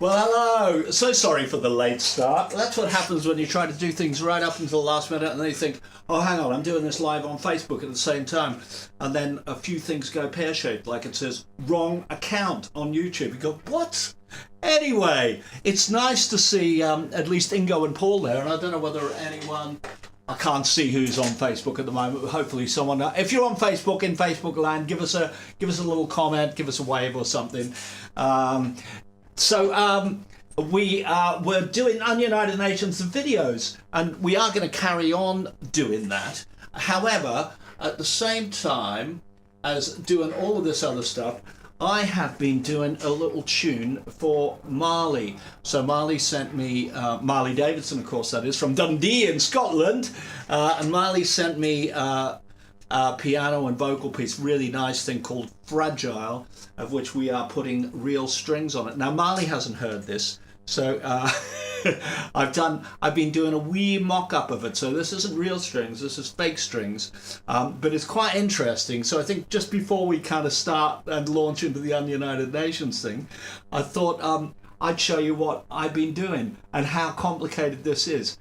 Well, hello. So sorry for the late start. That's what happens when you try to do things right up until the last minute and then you think, oh, hang on, I'm doing this live on Facebook at the same time. And then a few things go pear-shaped, like it says, wrong account on YouTube. You go, what? Anyway, it's nice to see at least Ingo and Paul there. And I don't know whether anyone... I can't see who's on Facebook at the moment, but hopefully someone... if you're on Facebook, in Facebook land, give us a little comment, give us a wave or something. We're doing Ununited Nations videos, and we are going to carry on doing that. However, at the same time as doing all of this other stuff, I have been doing a little tune for Marley. So Marley sent me, Marley Davidson, of course, that is, from Dundee in Scotland. And Marley sent me a piano and vocal piece, really nice thing called Fragile, of which we are putting real strings on it. Now, Marley hasn't heard this, so I've been doing a wee mock-up of it. So this isn't real strings, this is fake strings, but it's quite interesting. So I think just before we kind of start and launch into the Ununited Nations thing, I thought I'd show you what I've been doing and how complicated this is.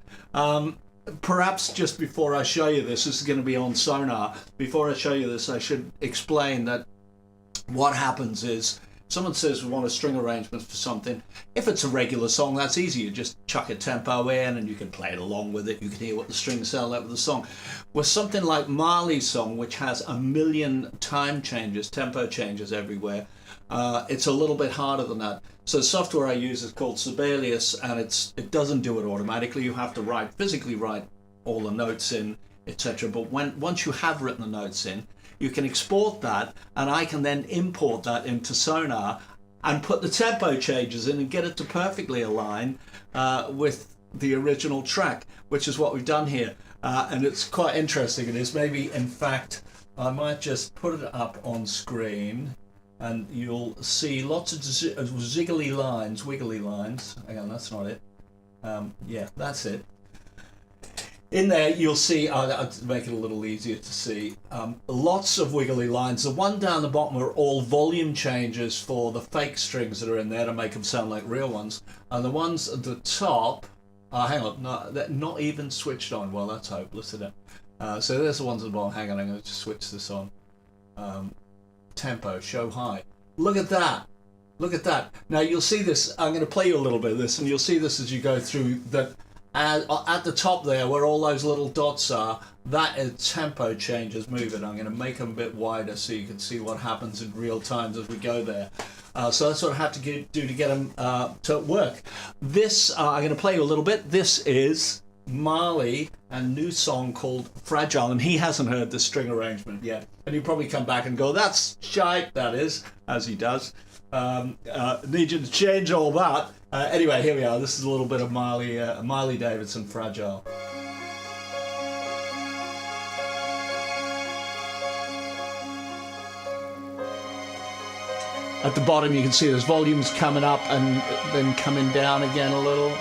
Perhaps just before I show you this is going to be on Sonar. Before I show you this, I should explain that what happens is someone says we want a string arrangement for something. If it's a regular song, that's easy. You just chuck a tempo in and you can play it along with it. You can hear what the strings sound like with the song. With something like Marley's song, which has a million time changes, tempo changes everywhere, it's a little bit harder than that. So the software I use is called Sibelius, and it doesn't do it automatically. You have to physically write all the notes in, etc. But once you have written the notes in, you can export that, and I can then import that into Sonar and put the tempo changes in and get it to perfectly align with the original track, which is what we've done here. And it's quite interesting. It is maybe, in fact, I might just put it up on screen, and you'll see lots of wiggly lines. Hang on, that's not it. Yeah, that's it. In there, you'll see, I'll make it a little easier to see, lots of wiggly lines. The one down the bottom are all volume changes for the fake strings that are in there to make them sound like real ones. And the ones at the top, hang on, no, they're not even switched on. Well, that's hopeless, isn't it? So there's the ones at the bottom. Hang on, I'm going to just switch this on. Tempo, show high. Look at that. Look at that. Now you'll see this. I'm going to play you a little bit of this, and you'll see this as you go through. That at the top there, where all those little dots are, that is tempo changes moving. I'm going to make them a bit wider so you can see what happens in real time as we go there. So that's what I have to do to get them to work. This I'm going to play you a little bit. This is Marley, a new song called Fragile, and he hasn't heard the string arrangement yet, and he'll probably come back and go, that's shite, that is, as he does. Need you to change all that. Anyway, here we are. This is a little bit of Marley Davidson, Fragile. At the bottom you can see there's volumes coming up and then coming down again a little.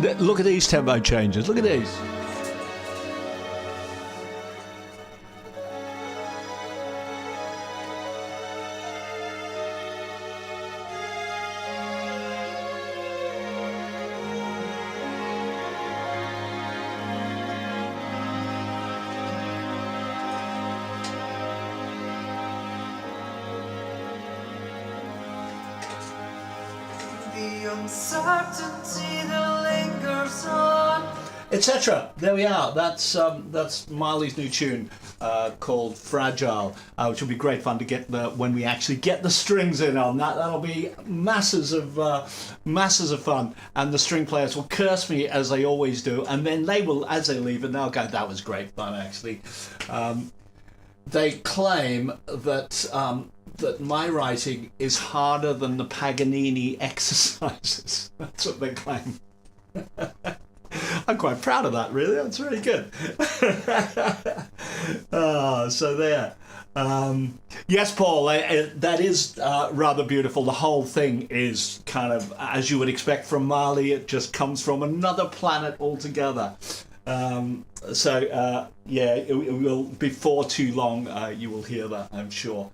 Look at these tempo changes. Look at these. Uncertainty that lingers on, etc. There we are. That's Marley's new tune called Fragile, which will be great fun to get when we actually get the strings in on that. That'll be masses of fun, and the string players will curse me as they always do, and then they will, as they leave, and they'll go, "That was great fun." Actually, they claim that. That my writing is harder than the Paganini exercises. That's what they claim. I'm quite proud of that, really. That's really good. So there. Yes, Paul, that is rather beautiful. The whole thing is kind of, as you would expect from Marley, it just comes from another planet altogether. Yeah, it will, before too long, you will hear that, I'm sure.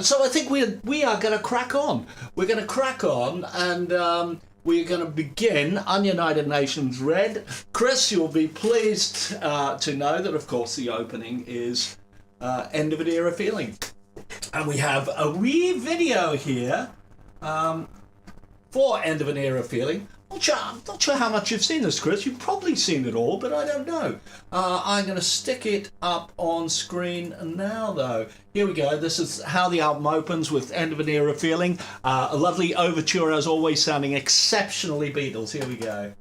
So I think we are going to crack on. We're going to crack on, and we're going to begin Ununited Nations Red. Chris, you'll be pleased to know that, of course, the opening is End of an Era Feeling. And we have a wee video here for End of an Era Feeling. I'm not sure how much you've seen this, Chris. You've probably seen it all, but I don't know. I'm going to stick it up on screen now, though. Here we go. This is how the album opens with End of an Era Feeling. A lovely overture, as always, sounding exceptionally Beatles. Here we go.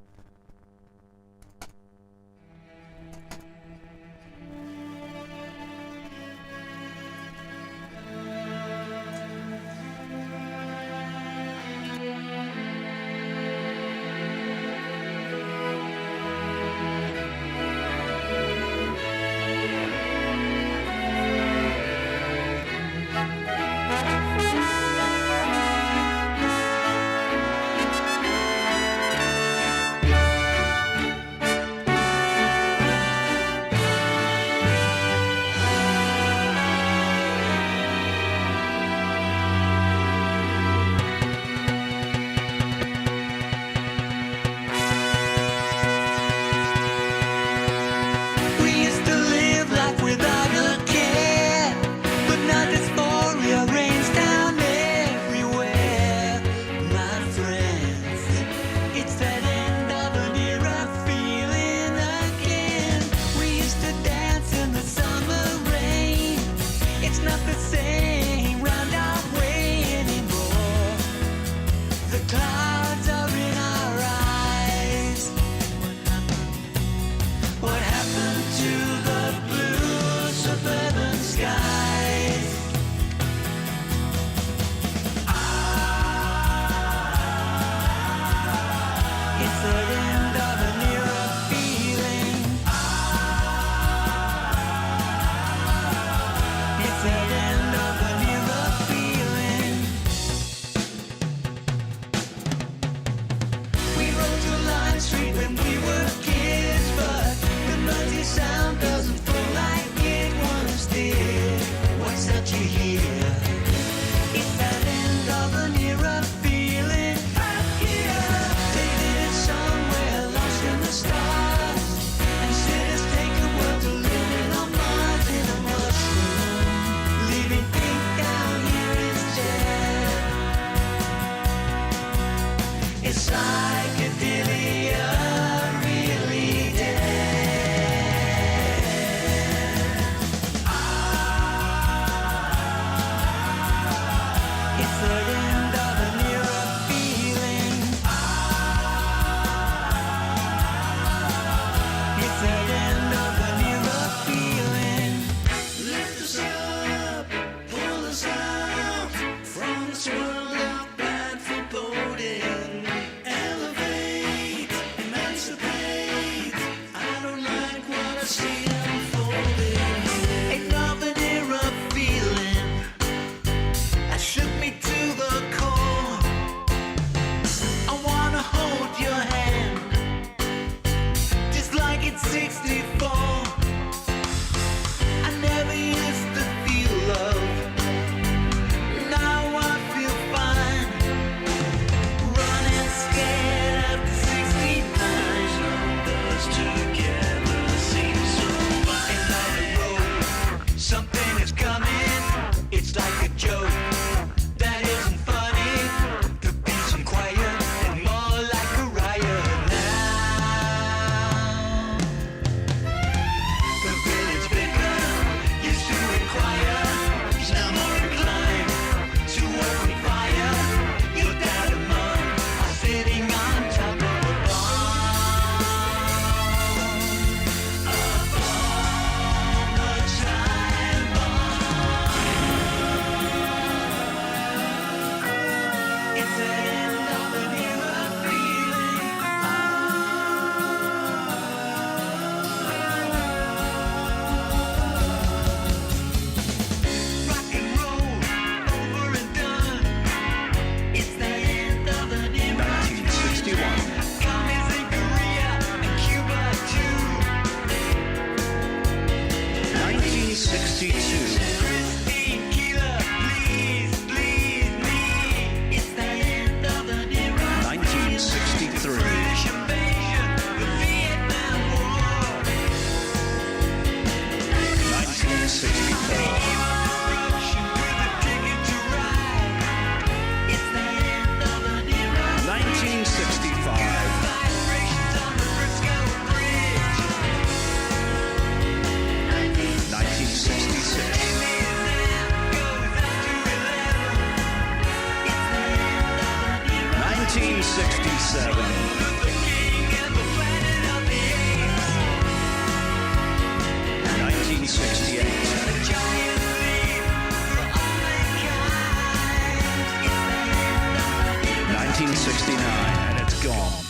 and it's gone.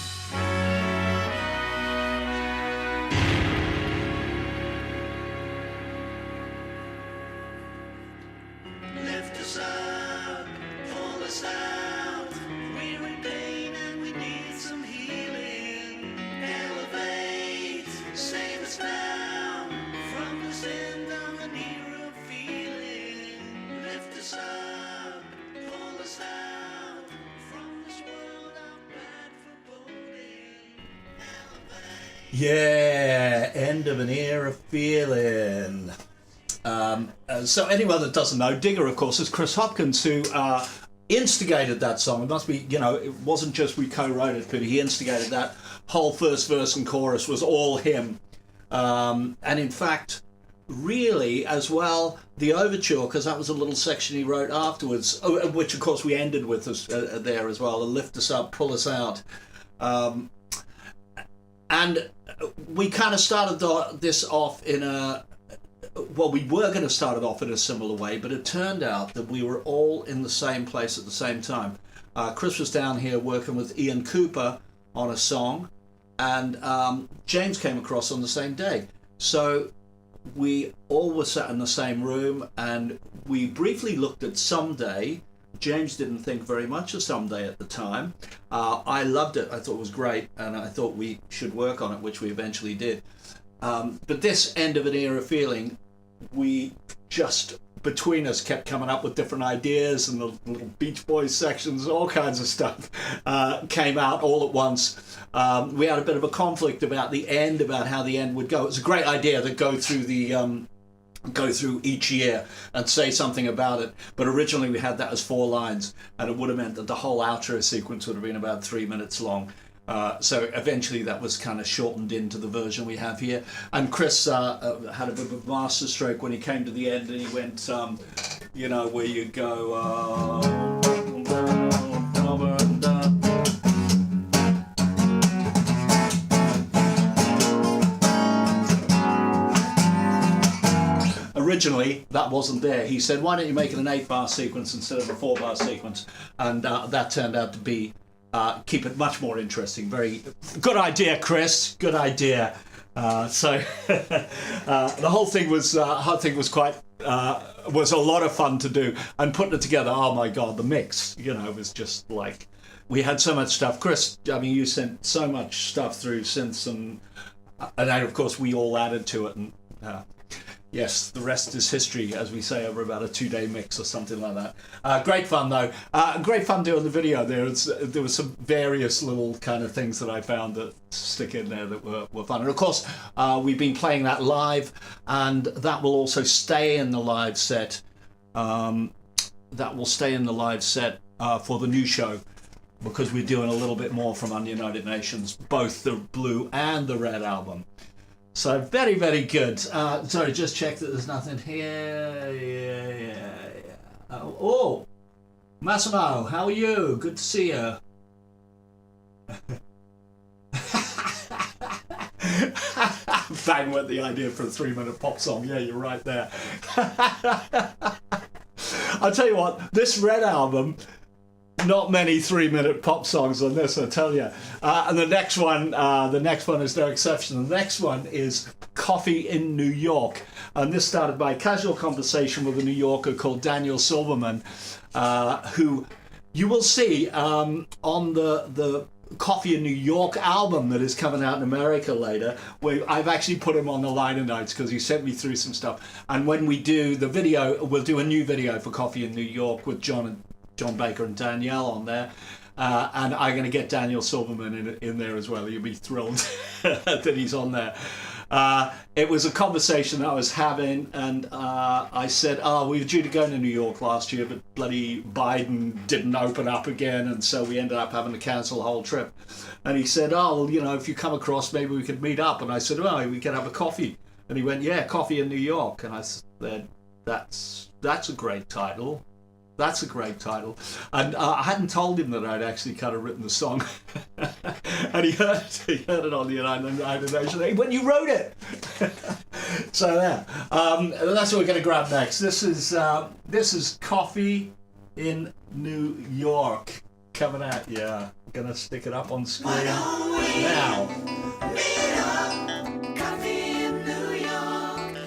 Lift us up, pull us out. We're in pain and we need some healing. Elevate, save us now from this end of an era of feeling. Lift us up, pull us out from this world of bad foreboding. Elevate. Yeah, end of an era feeling. So anyone that doesn't know, Digger, of course, is Chris Hopkins, who instigated that song. It must be, it wasn't just we co-wrote it, but he instigated that. Whole first verse and chorus was all him. And in fact, really, as well, the overture, because that was a little section he wrote afterwards, which of course we ended with there as well, the lift us up, pull us out. And we kind of started this off in we were going to start it off in a similar way, but it turned out that we were all in the same place at the same time. Chris was down here working with Ian Cooper on a song, and James came across on the same day. So we all were sat in the same room, and we briefly looked at Someday. James didn't think very much of Someday at the time. I loved it. I thought it was great, and I thought we should work on it, which we eventually did. But this end of an era feeling, we just, between us, kept coming up with different ideas, and the little Beach Boys sections, all kinds of stuff came out all at once. We had a bit of a conflict about the end, about how the end would go. It was a great idea to go through each year and say something about it, but originally we had that as 4 lines, and it would have meant that the whole outro sequence would have been about 3 minutes long. So eventually that was kind of shortened into the version we have here. And Chris had a bit of a masterstroke when he came to the end, and he went, where you go. Originally, that wasn't there. He said, why don't you make it an 8-bar sequence instead of a 4-bar sequence? And that turned out to be keep it much more interesting. Very good idea, Chris. Good idea. So the whole thing was quite was a lot of fun to do, and putting it together. Oh my God, the mix, was just like, we had so much stuff. Chris, I mean, you sent so much stuff through synths, and then of course we all added to it, and yes, the rest is history, as we say, over about a 2-day mix or something like that. Great fun, though. Great fun doing the video. There was some various little kind of things that I found that stick in there that were fun. And of course, we've been playing that live, and that will also stay in the live set. For the new show, because we're doing a little bit more from Ununited Nations, both the blue and the red album. So very, very good. Sorry, just check that there's nothing here. Yeah. Oh, Massimo, how are you? Good to see you. Bang went the idea for a 3-minute pop song. Yeah, you're right there. I'll tell you what, this red album, not many 3-minute pop songs on this, I tell you. And the next one is no exception. The next one is Coffee in New York. And this started by a casual conversation with a New Yorker called Daniel Silverman, who you will see on the Coffee in New York album that is coming out in America later, where I've actually put him on the liner notes because he sent me through some stuff. And when we do the video, we'll do a new video for Coffee in New York with John Baker and Danielle on there, and I'm going to get Daniel Silverman in there as well. You'll be thrilled that he's on there. It was a conversation that I was having, and I said, we were due to go to New York last year, but bloody Biden didn't open up again, and so we ended up having to cancel the whole trip. And he said, if you come across, maybe we could meet up. And I said, we could have a coffee. And he went, yeah, Coffee in New York. And I said, that's a great title. That's a great title. And I hadn't told him that I'd actually kind of written the song. And he heard it on the United Nations. Hey, when you wrote it! So yeah, that's what we're going to grab next. This is Coffee in New York coming at you. I'm going to stick it up on screen now. Meet up, coffee in New York.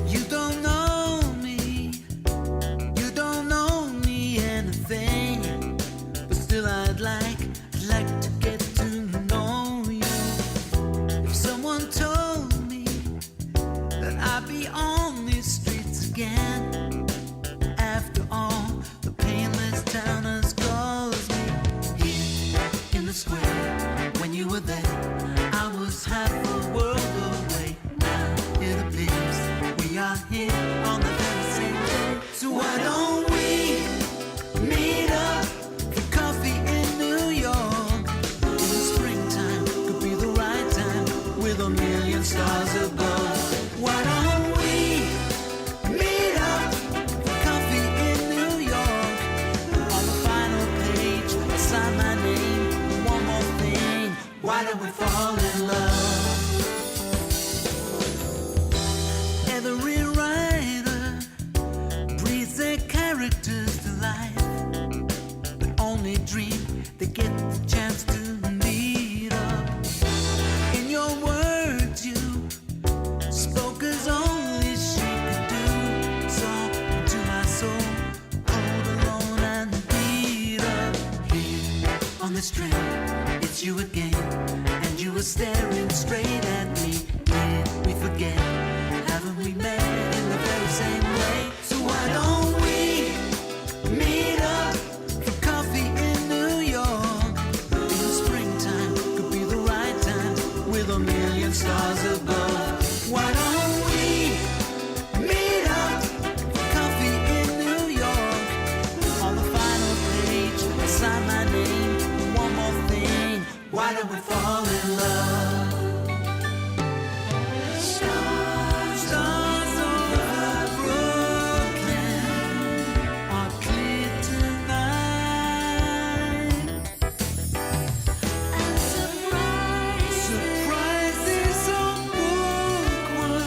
You don't know me, you don't know me anything, but still I'd like to get to know you. If someone told me that I'd be on these streets again, after all the painless towners calls me, here in the square, when you were there, I was half a world away. Now it appears we are here on the very same day. So why don't we meet up for coffee in New York? In the springtime could be the right time with a million stars above. Why don't we meet up for coffee in New York? On the final page, I sign my name. One more thing, why don't we fall in love? Every writer breathes their characters to life, but only dream they get the chance to meet up. In your words, you spoke as only she could do. So into my soul, cold, alone, and beat up. Here on this train, it's you again, and you were staring straight at me. Did we forget? Haven't we met in the very same way? So why don't we meet up for coffee in New York? In the springtime could be the right time with a million stars above. Why don't we meet up for coffee in New York? On the final page, I sign my name. One more thing, why don't we fall in love? Stars over Brooklyn are clear tonight. And surprises on Bookworm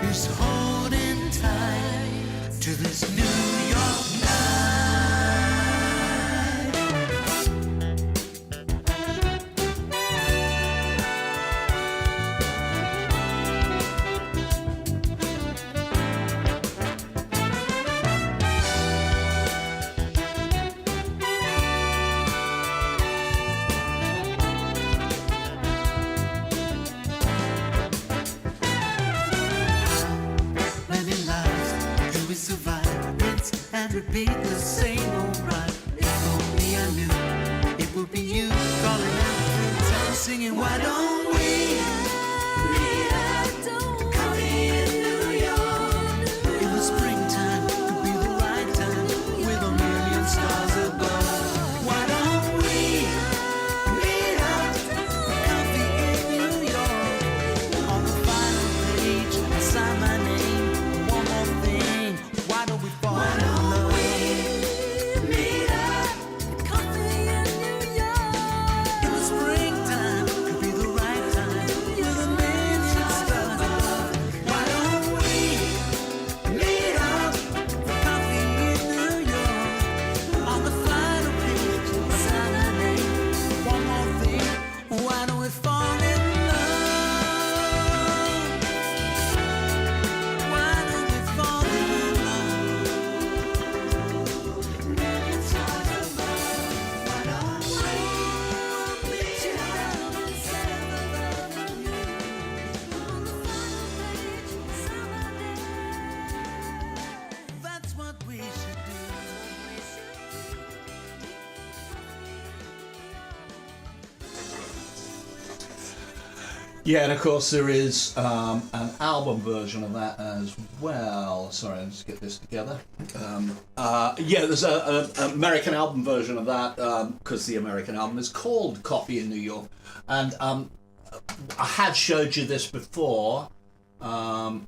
is holding tight to this New York night. Many lives do we survive, rinse and repeat the same old rhyme. If only I knew it would be you calling out through town singing, why don't we meet up, coffee in New York? In the springtime could be the right time with a million stars above. Why don't we meet up for coffee in New York? On the final page, I sign my name. One more thing, why don't we fall in love? Meet up, coffee in New York. In the springtime could be the right Yeah, and of course there is an album version of that as well. Sorry, let's get this together. Yeah, there's an American album version of that because the American album is called Coffee in New York. And I had showed you this before, but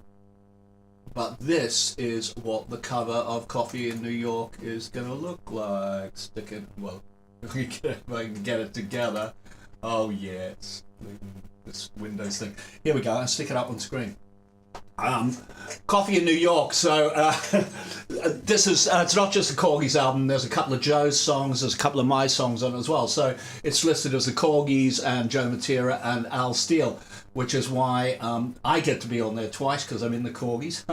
this is what the cover of Coffee in New York is going to look like. Stick it, well, if I can get it together. Oh, yes. This Windows thing. Here we go. I'll stick it up on screen. Coffee in New York. So this is it's not just a Korgis album. There's a couple of Joe's songs. There's a couple of my songs on it as well. So it's listed as the Korgis and Joe Matera and Al Steele, which is why I get to be on there twice because I'm in the Korgis.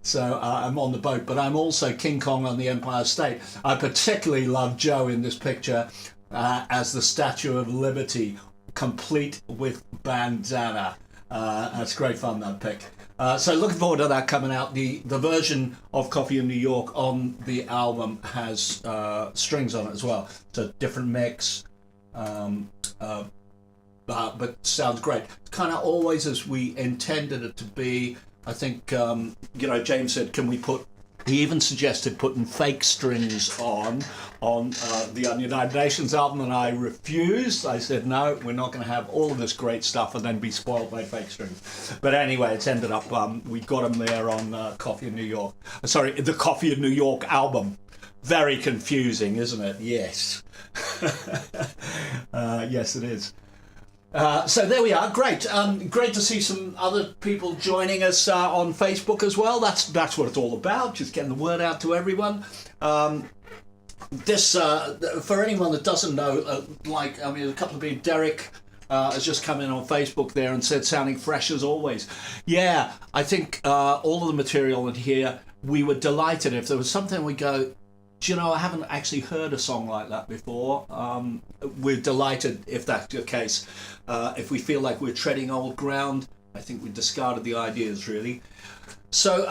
So I'm on the boat, but I'm also King Kong on the Empire State. I particularly love Joe in this picture as the Statue of Liberty, complete with bandana. That's great fun, that pic. So looking forward to that coming out. The version of Coffee in New York on the album has strings on it as well. So different mix, but sounds great. It's kind of always as we intended it to be. I think, James said, can we put... He even suggested putting fake strings on the Ununited Nations album, and I refused. I said, no, we're not going to have all of this great stuff and then be spoiled by fake strings. But anyway, it's ended up, we got them there on Coffee in New York. Sorry, the Coffee in New York album. Very confusing, isn't it? Yes. Yes, it is. So there we are. Great. Great to see some other people joining us on Facebook as well. That's what it's all about, just getting the word out to everyone. This, for anyone that doesn't know, a couple of people, Derek has just come in on Facebook there and said, sounding fresh as always. Yeah, I think all of the material in here, we were delighted. If there was something we go, do you know, I haven't actually heard a song like that before. We're delighted if that's the case. If we feel like we're treading old ground, I think we discarded the ideas, really. So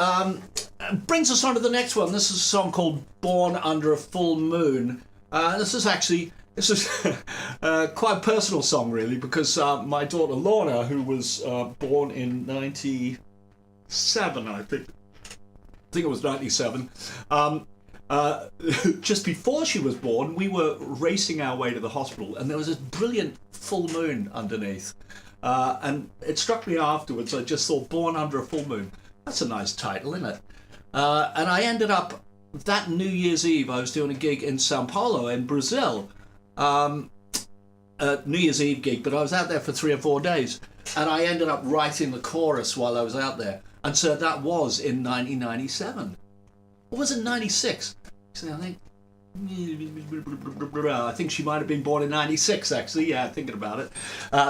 brings us on to the next one. This is a song called Born Under a Full Moon. This is quite a personal song, really, because my daughter Lorna, who was born in 97, I think it was 97, just before she was born, we were racing our way to the hospital, and there was this brilliant full moon underneath. And it struck me afterwards. I just thought, Born Under a Full Moon. That's a nice title, isn't it? And I ended up, that New Year's Eve, I was doing a gig in Sao Paulo in Brazil. A New Year's Eve gig, but I was out there for 3 or 4 days. And I ended up writing the chorus while I was out there. And so that was in 1997. Or was it 96? I think she might have been born in 96, actually. Yeah, thinking about it.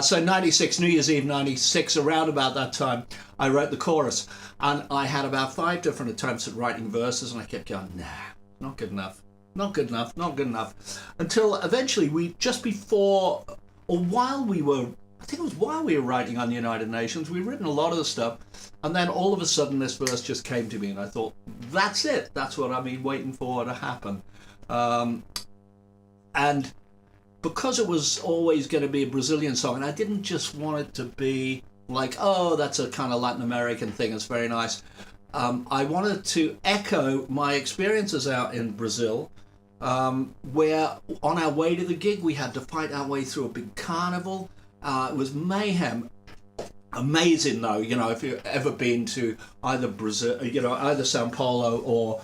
So 96, New Year's Eve 96, around about that time, I wrote the chorus. And I had about 5 different attempts at writing verses, and I kept going, nah, not good enough. Not good enough, not good enough. Until eventually, just before, or while we were, I think it was while we were writing Ununited Nations, we'd written a lot of the stuff, and then all of a sudden this verse just came to me, and I thought, that's it. That's what I've been waiting for to happen. And because it was always going to be a Brazilian song, and I didn't just want it to be like, oh, that's a kind of Latin American thing, it's very nice. I wanted to echo my experiences out in Brazil, where on our way to the gig, we had to fight our way through a big carnival. It was mayhem. Amazing, though, if you've ever been to either Brazil, either Sao Paulo or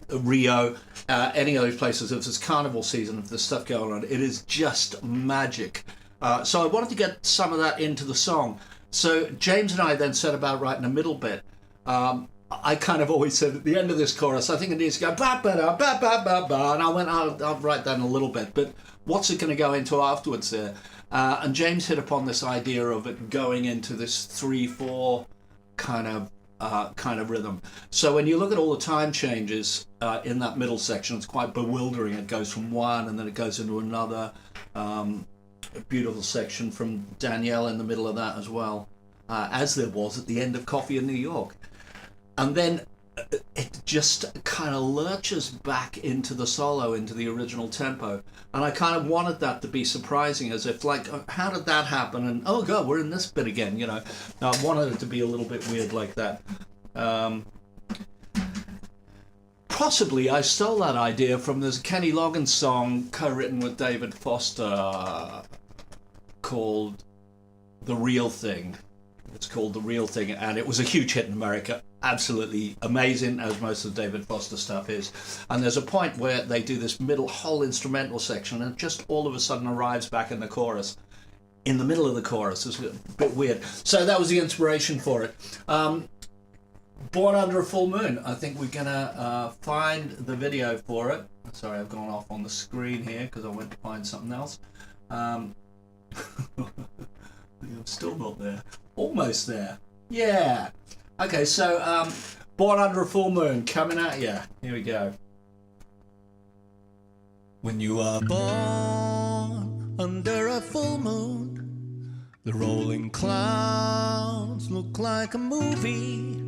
Rio, any of those places, if there's carnival season, if there's stuff going on, it is just magic. So I wanted to get some of that into the song. So James and I then set about writing a middle bit. I kind of always said at the end of this chorus, I think it needs to go ba ba da ba ba ba ba, and I went, I'll write that in a little bit, but what's it going to go into afterwards there? And James hit upon this idea of it going into this 3/4 kind of rhythm. So when you look at all the time changes in that middle section, it's quite bewildering. It goes from one and then it goes into another. A beautiful section from Danielle in the middle of that as well, as there was at the end of Coffee in New York. And then it just kind of lurches back into the solo, into the original tempo. And I kind of wanted that to be surprising, as if like, how did that happen? And oh god, we're in this bit again, you know. I wanted it to be a little bit weird like that. Possibly I stole that idea from this Kenny Loggins song co-written with David Foster called The Real Thing. It's called The Real Thing, and it was a huge hit in America. Absolutely amazing, as most of David Foster stuff is. And there's a point where they do this whole instrumental section, and it just all of a sudden arrives back in the chorus. In the middle of the chorus. It's a bit weird. So that was the inspiration for it. Born Under a Full Moon. I think we're gonna find the video for it. Sorry, I've gone off on the screen here because I went to find something else. I'm still not there. Almost there. Yeah. Okay, so Born Under a Full Moon coming at you. Here we go. When you are born under a full moon, the rolling clouds look like a movie,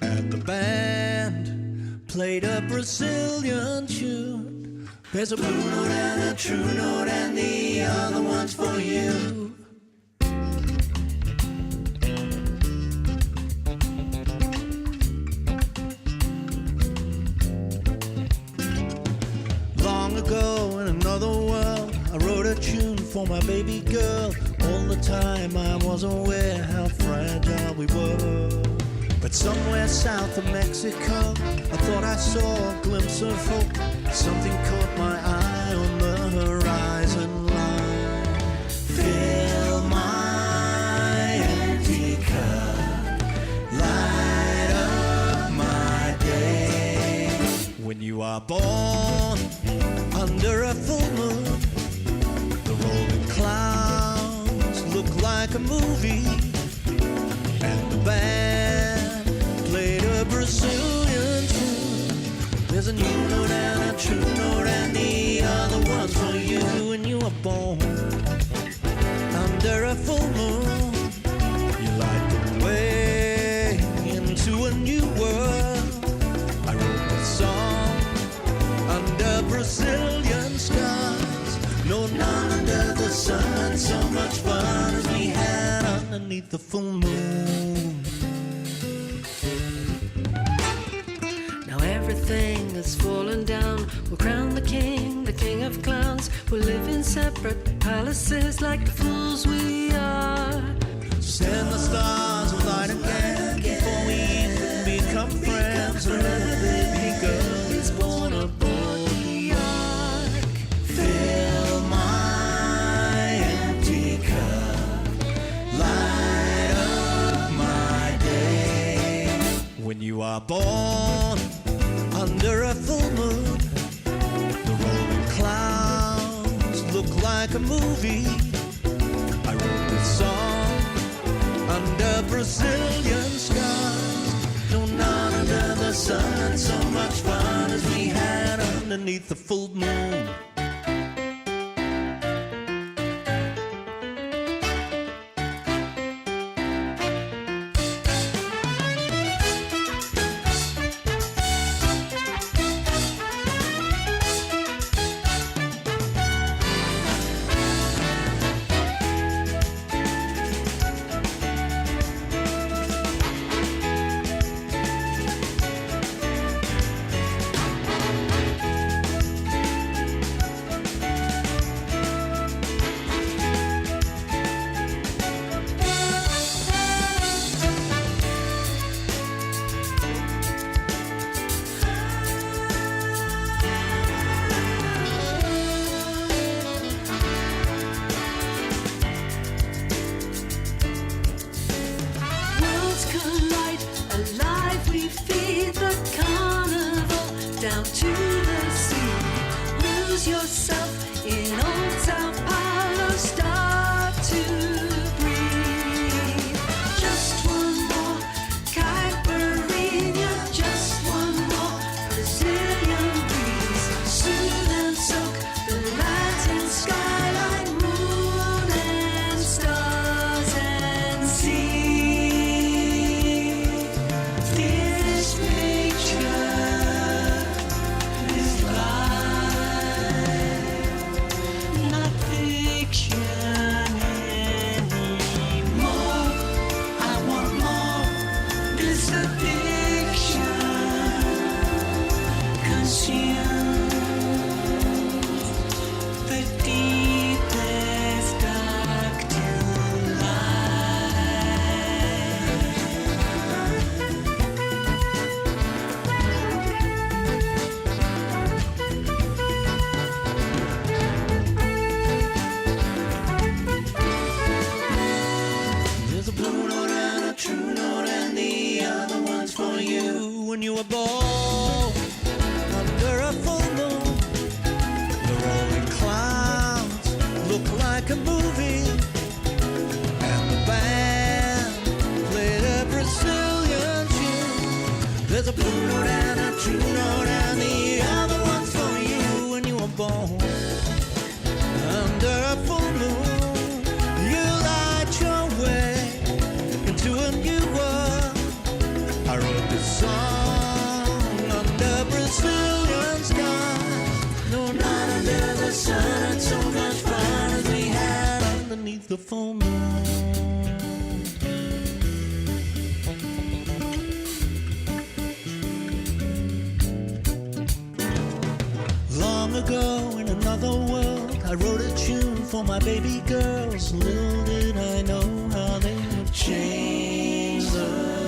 and the band played a Brazilian tune. There's a blue note and a true note, and the other one's for you. Long ago in another world, I wrote a tune for my baby girl. All the time I was aware how fragile we were. But somewhere south of Mexico, I thought I saw a glimpse of hope. Something caught my eye on the horizon line. Fill my empty cup, light up my day. When you are born under a full moon, the rolling clouds look like a movie, and the band played a Brazilian tune. There's a new note and a true note, and the other one's for you. When you were born under a full moon, you light the way into a new world. I wrote the song under Brazilian skies. No, none under the sun. So much fun as we had underneath the full moon. Now everything has fallen down. We'll crown the king of clowns. We'll live in separate palaces like the fools we are. Send the stars alight again before we even become friends. Another baby girl is born aboard the ark. Fill my empty cup, light up my day. When you are born under a full moon, the rolling clouds look like a movie. I wrote this song under Brazilian skies. No, not under the sun. So much fun as we had underneath the full moon. full moon. Long ago in another world, I wrote a tune for my baby girls. Little did I know how they would change the world.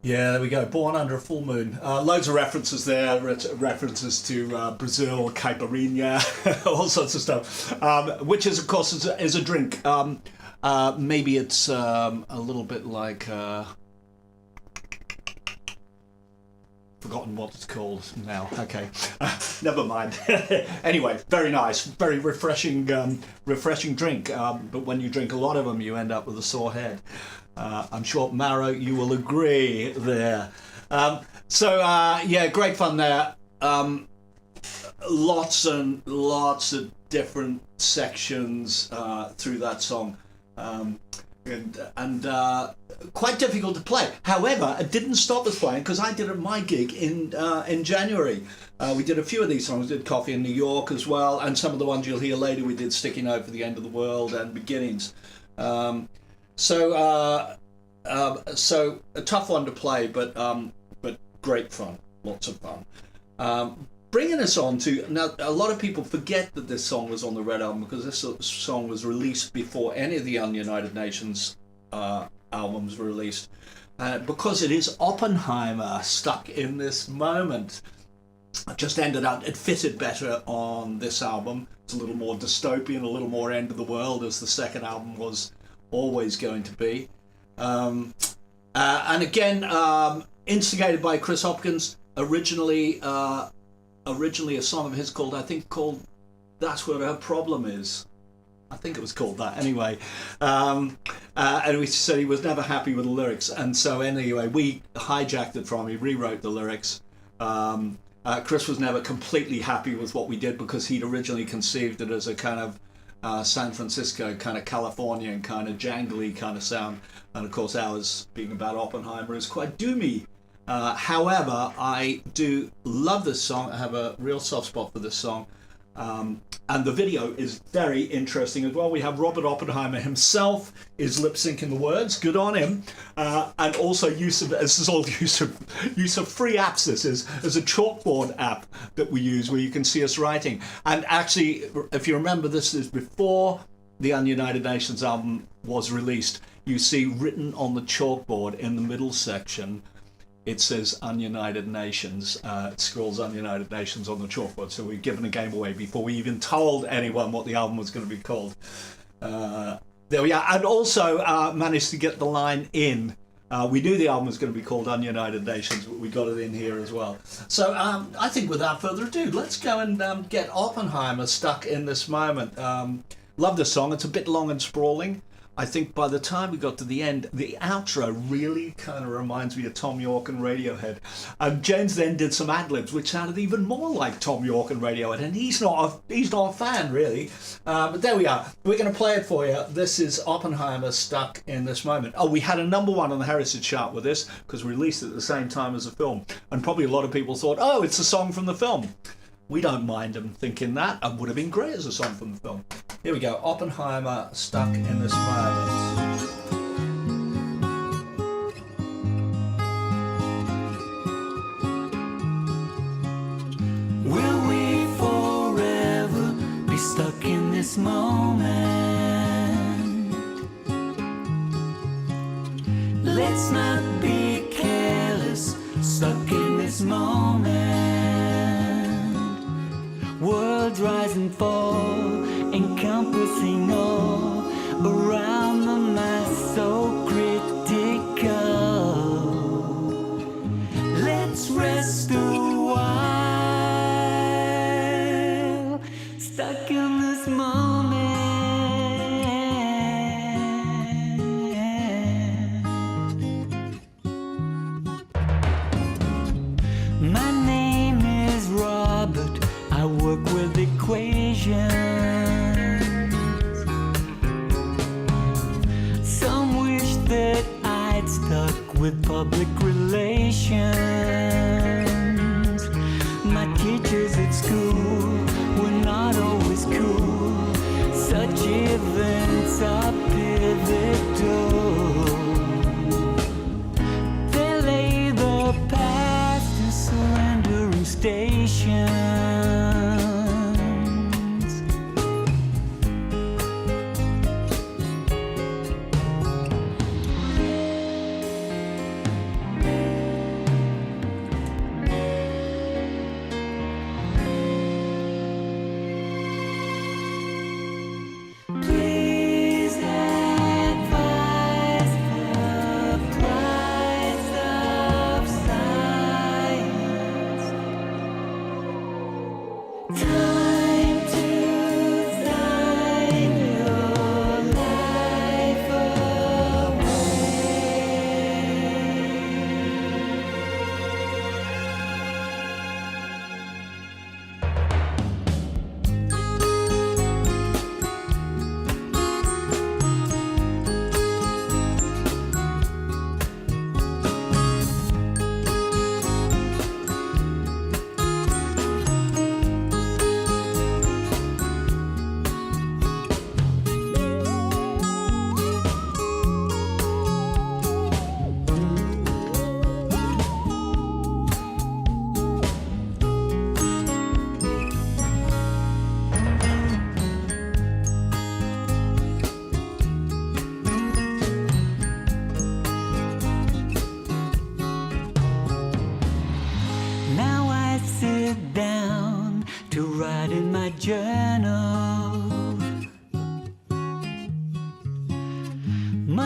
Yeah, there we go. Born Under a Full Moon. Loads of references there. References to Brazil, caipirinha, all sorts of stuff. Which is, of course, is a drink. Maybe it's a little bit like... forgotten what it's called now. Okay, never mind. Anyway, very nice, very refreshing drink. But when you drink a lot of them, you end up with a sore head. I'm sure, Maro, you will agree there. Yeah, great fun there. Lots and lots of different sections through that song. And quite difficult to play. However, it didn't stop us playing because I did my gig in January. We did a few of these songs. We did Coffee in New York as well, and some of the ones you'll hear later. We did Sticky Note for the End of the World and Beginnings. So a tough one to play, but great fun, lots of fun. Bringing us on to, now a lot of people forget that this song was on the Red Album because this song was released before any of the Ununited Nations albums were released, because it is Oppenheimer, Stuck in This Moment. It just ended up, it fitted better on this album. It's a little more dystopian, a little more end of the world, as the second album was always going to be. And again, instigated by Chris Hopkins, originally a song of his called That's What Her Problem Is. I think it was called that anyway. And we said he was never happy with the lyrics. And so anyway, we hijacked it from him, rewrote the lyrics. Chris was never completely happy with what we did because he'd originally conceived it as a kind of San Francisco, kind of Californian, kind of jangly kind of sound. And of course ours, being about Oppenheimer, is quite doomy. However, I do love this song. I have a real soft spot for this song. And the video is very interesting as well. We have Robert Oppenheimer himself is lip syncing the words. Good on him. And also use of free apps. This is a chalkboard app that we use where you can see us writing. And actually, if you remember, this is before the Ununited Nations album was released. You see written on the chalkboard in the middle section, it says Ununited Nations. It scrolls Ununited Nations on the chalkboard. So we've given a game away before we even told anyone what the album was going to be called. There we are. And also managed to get the line in. We knew the album was going to be called Ununited Nations, but we got it in here as well. So I think without further ado, let's go and get Oppenheimer Stuck in This Moment. Love this song. It's a bit long and sprawling. I think by the time we got to the end, the outro really kind of reminds me of Tom York and Radiohead. And James then did some ad-libs, which sounded even more like Tom York and Radiohead. And he's not a fan, really. But there we are. We're going to play it for you. This is Oppenheimer Stuck in This Moment. Oh, we had a number one on the Heritage chart with this, because we released it at the same time as the film. And probably a lot of people thought, oh, it's a song from the film. We don't mind them thinking that. It would have been great as a song from the film. Here we go. Oppenheimer Stuck in This Moment. Will we forever be stuck in this moment? Let's not be careless, stuck in this moment. Worlds rise and fall, encompassing all around the mass, so critical. Let's rest a while, stuck in this moment. My name is Robert. I work with equations. Some wish that I'd stuck with public relations.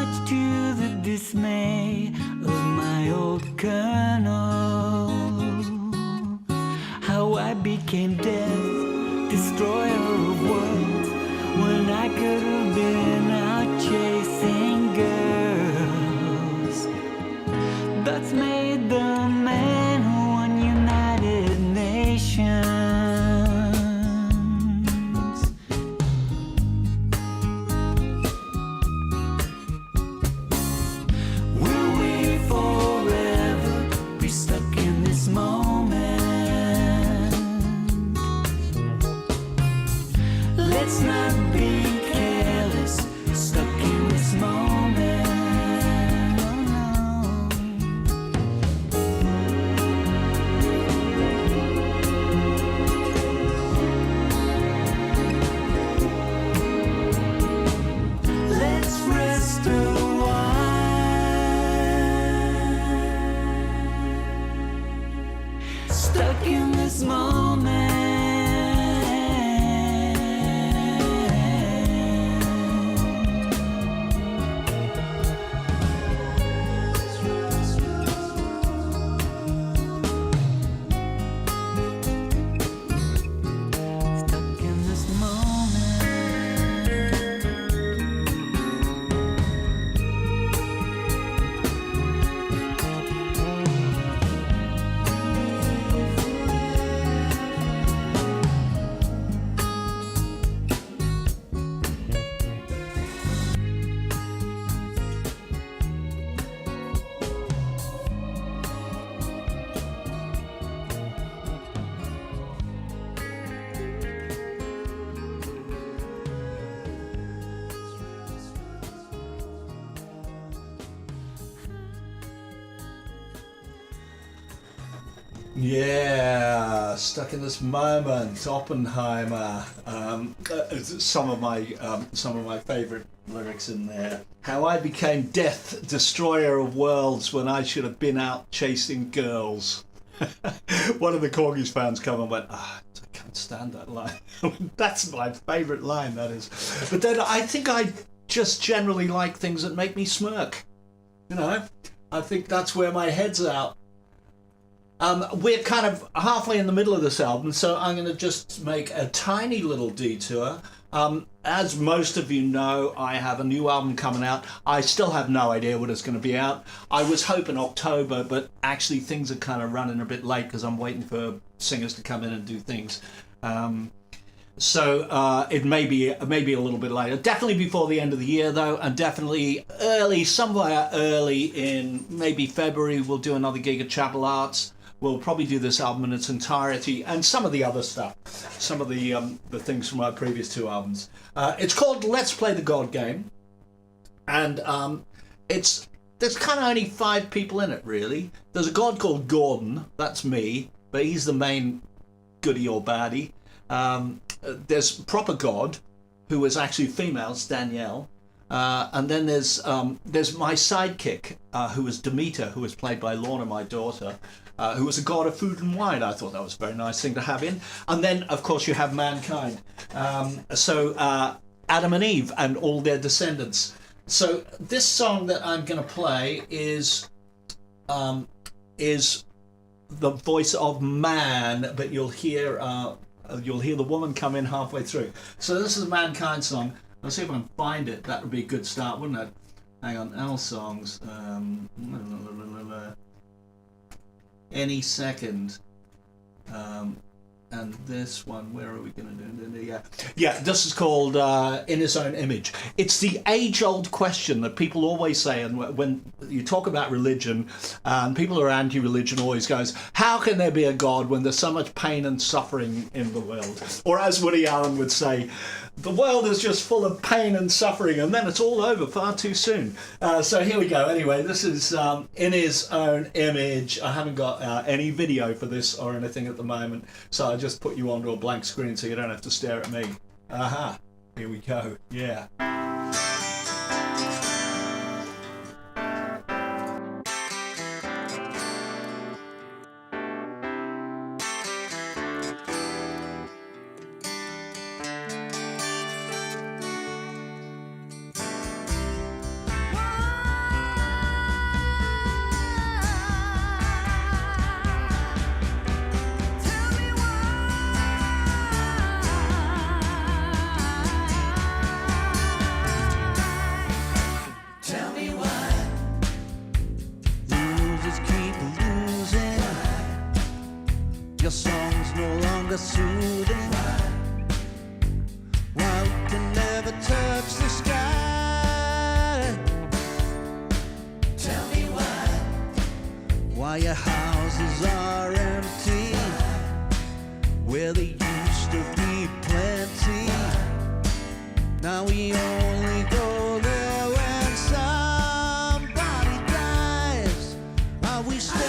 much to the dismay of my old colonel. How I became death, destroyer of worlds, when I could have been out chasing girls. That's made the man who won United Nations. Will we forever be stuck in this moment? Let's not be careless, stuck in this moment. Let's rest a while, stuck in this moment. Stuck in this moment. Yeah, stuck in this moment. Oppenheimer. Some of my favorite lyrics in there. How I became death, destroyer of worlds, when I should have been out chasing girls. One of the Korgis fans come and went, I can't stand that line. That's my favorite line, that is. But then I think I just generally like things that make me smirk. You know, I think that's where my head's at. We're kind of halfway in the middle of this album, so I'm going to just make a tiny little detour. As most of you know, I have a new album coming out. I still have no idea when it's going to be out. I was hoping October, but actually things are kind of running a bit late because I'm waiting for singers to come in and do things. So it may be a little bit later. Definitely before the end of the year, though, and definitely somewhere early in maybe February, we'll do another gig at Chapel Arts. We'll probably do this album in its entirety and some of the other stuff, some of the things from our previous two albums. It's called Let's Play the God Game, and there's kind of only 5 people in it, really. There's a god called Gordon, that's me, but he's the main goodie or baddie. There's Proper God, who is actually female, it's Danielle. And then there's my sidekick, who is Demeter, who is played by Lorna, my daughter, who was a god of food and wine. I thought that was a very nice thing to have in. And then, of course, you have mankind. So Adam and Eve and all their descendants. So this song that I'm going to play is the voice of man, but you'll hear the woman come in halfway through. So this is a Mankind song. Let's see if I can find it. That would be a good start, wouldn't it? Hang on, L songs. Any second. And this one, where are we going to do? Yeah, this is called In His Own Image. It's the age-old question that people always say, and when you talk about religion, people who are anti-religion always goes, how can there be a God when there's so much pain and suffering in the world? Or as Woody Allen would say, the world is just full of pain and suffering, and then it's all over far too soon. So here we go. Anyway, this is In His Own Image. I haven't got any video for this or anything at the moment, so I just put you onto a blank screen so you don't have to stare at me. Aha, here we go. Yeah. the soothing. Why we can never touch the sky. Tell me Why your houses are empty, where they used to be plenty. Now we only go there when somebody dies. Are we still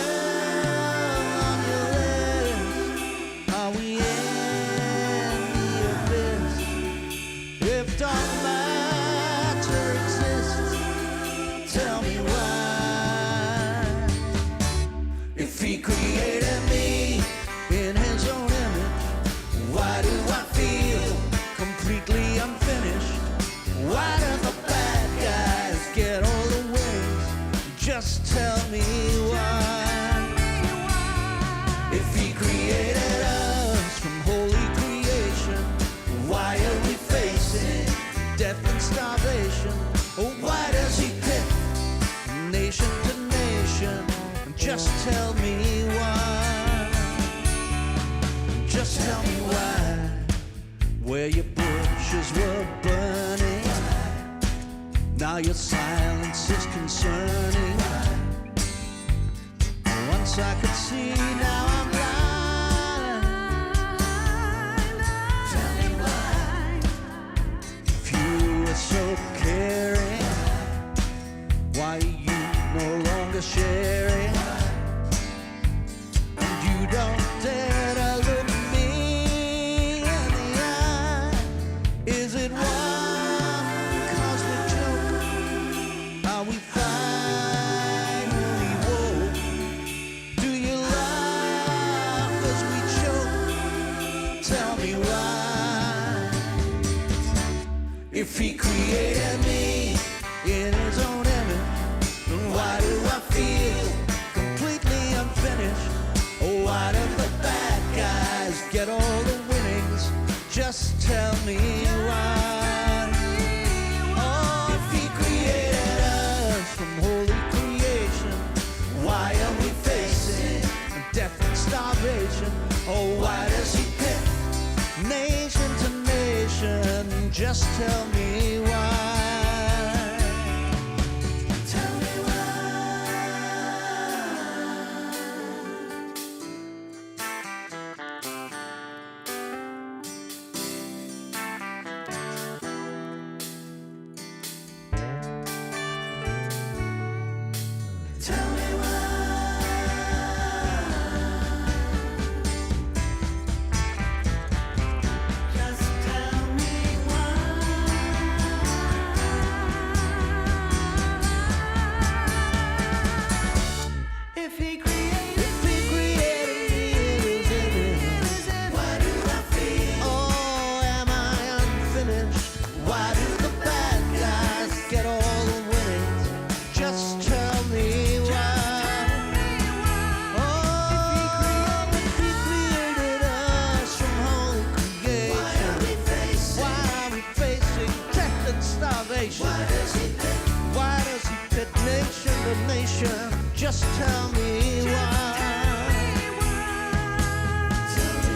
on your list? Are we in the abyss? If dark matter exists, tell me why. If he created me in his own image, why do I feel completely unfinished? Why do the bad guys get all the wins? Just tell me why. If he created us from holy creation, why are we facing death and starvation? Oh, why does he pick nation to nation? Just tell me why. Just tell me why. Where your bushes were burning, now your silence is concerning. Once I could see, now I'm blind. Tell me why. If you were so caring, why are you no longer sharing? And you don't dare to look me in the eye. Is it one cosmic joke? Are we finally woke? Do you laugh as we choke? Tell me why. If he created me in his own image, then why do I feel completely unfinished? Oh, why do the bad guys get all the winnings? Just tell me why. Oh, if he created us from holy creation, why are we facing death and starvation? Oh, why does he pick nation to nation? Just tell me why. Tell me Tell me Just tell me If he created if he created me in his image, why do I feel? oh, am I unfinished? Why do the bad guys get all the winnings? Just tell me why. Oh, if he created us from holy creation, Why are we facing? why are we facing death and starvation? Why does he pick? Why does he pit nation to nation? Just tell me why. Tell me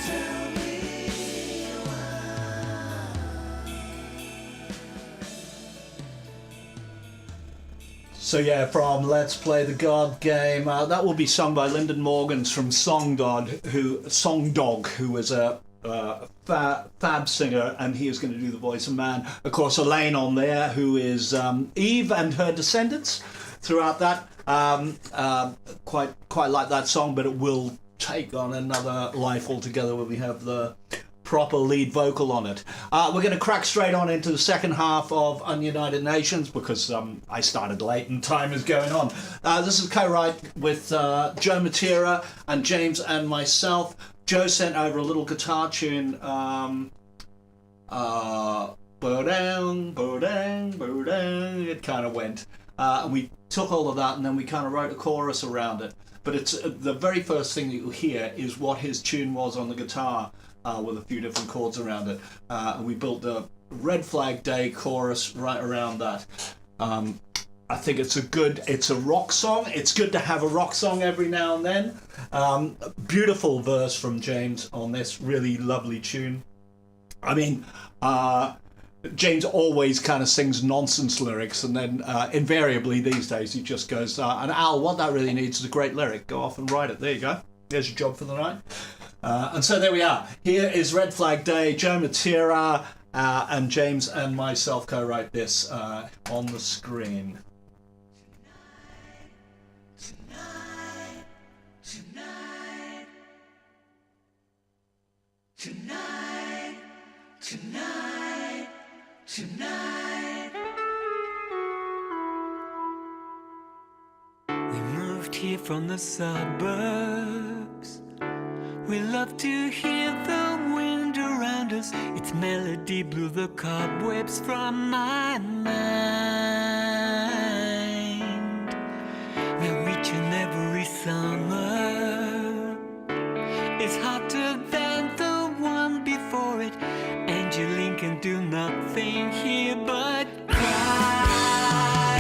Tell me So yeah, from Let's Play the God game, that will be sung by Lyndon Morgans from Songdog, who is a fab singer, and he is going to do the voice of man. Of course, Elaine on there, who is Eve and her descendants throughout that. Quite like that song, but it will take on another life altogether when we have the proper lead vocal on it. We're going to crack straight on into the second half of Ununited Nations because I started late and time is going on. This is co-write with Joe Matera and James and myself. Joe sent over a little guitar tune, bo-dang, bo-dang, bo-dang, it kind of went. And we took all of that and then we kind of wrote a chorus around it. But it's the very first thing that you'll hear is what his tune was on the guitar, with a few different chords around it. And we built the Red Flag Day chorus right around that. I think it's a rock song. It's good to have a rock song every now and then. Beautiful verse from James on this really lovely tune. I mean, James always kind of sings nonsense lyrics, and then invariably these days he just goes, and Al, what that really needs is a great lyric. Go off and write it. There you go. There's your job for the night. And so there we are. Here is Red Flag Day. Joe Matera and James and myself co-write this on the screen. Tonight, we moved here from the suburbs. We love to hear the wind around us. Its melody blew the cobwebs from my mind. Now each and every summer is hotter than the one before it. Angeline can do nothing here but cry.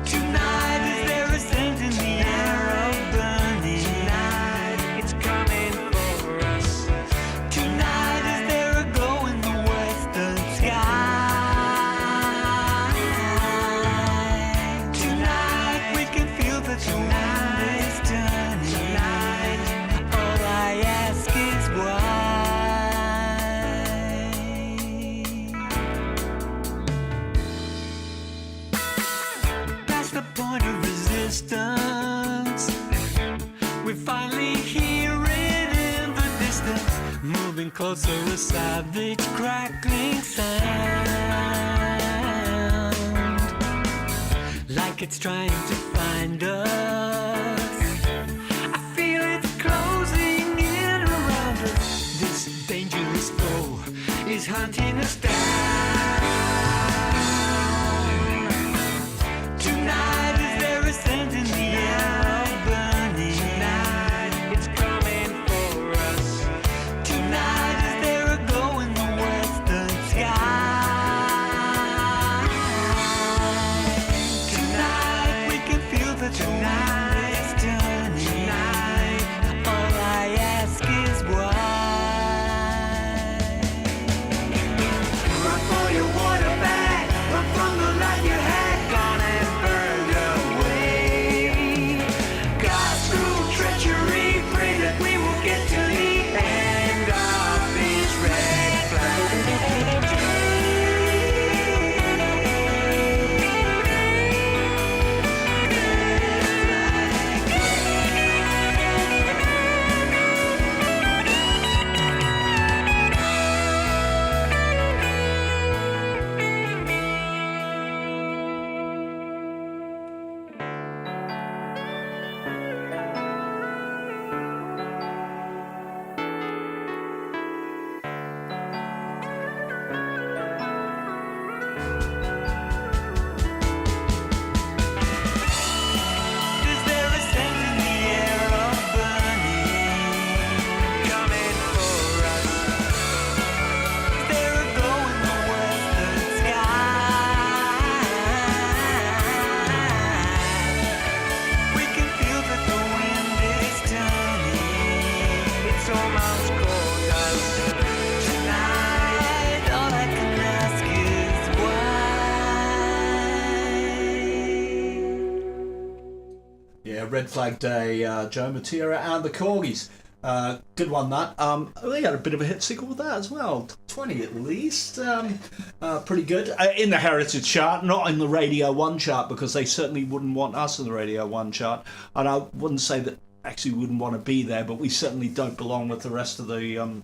Tonight, is there a scent in the air of burning? Tonight, it's coming for us. Tonight, is there a glow in the western sky? Tonight, we can feel that the wind is turning. Tonight, all I ask is why. The point of resistance, we finally hear it in the distance, moving closer, a savage crackling sound, like it's trying to find us. I feel it closing in around us. This dangerous foe is hunting us down. Tonight, is there a scent in the air of burning? Tonight, it's coming for us. Tonight, is there a glow in the western sky? Tonight, we can feel that the wind is turning. Tonight, all I ask is why. Run for your water bag, run from the life you had. Gone and burned away. God's cruel treachery, pray that we will get to the end of this red flag. Is there a scent in the air of burning, coming for us? Is there a glow in the western sky? We can feel that the wind is turning. It's almost caught us. Tonight, all I can ask is why. Yeah, Red Flag Day, Joe Matera and the Korgis. Good one, that. They had a bit of a hit single with that as well. Top 20 at least. Pretty good. In the Heritage chart, not in the Radio 1 chart, because they certainly wouldn't want us in the Radio 1 chart. And I wouldn't say that actually wouldn't want to be there, but we certainly don't belong with the rest of the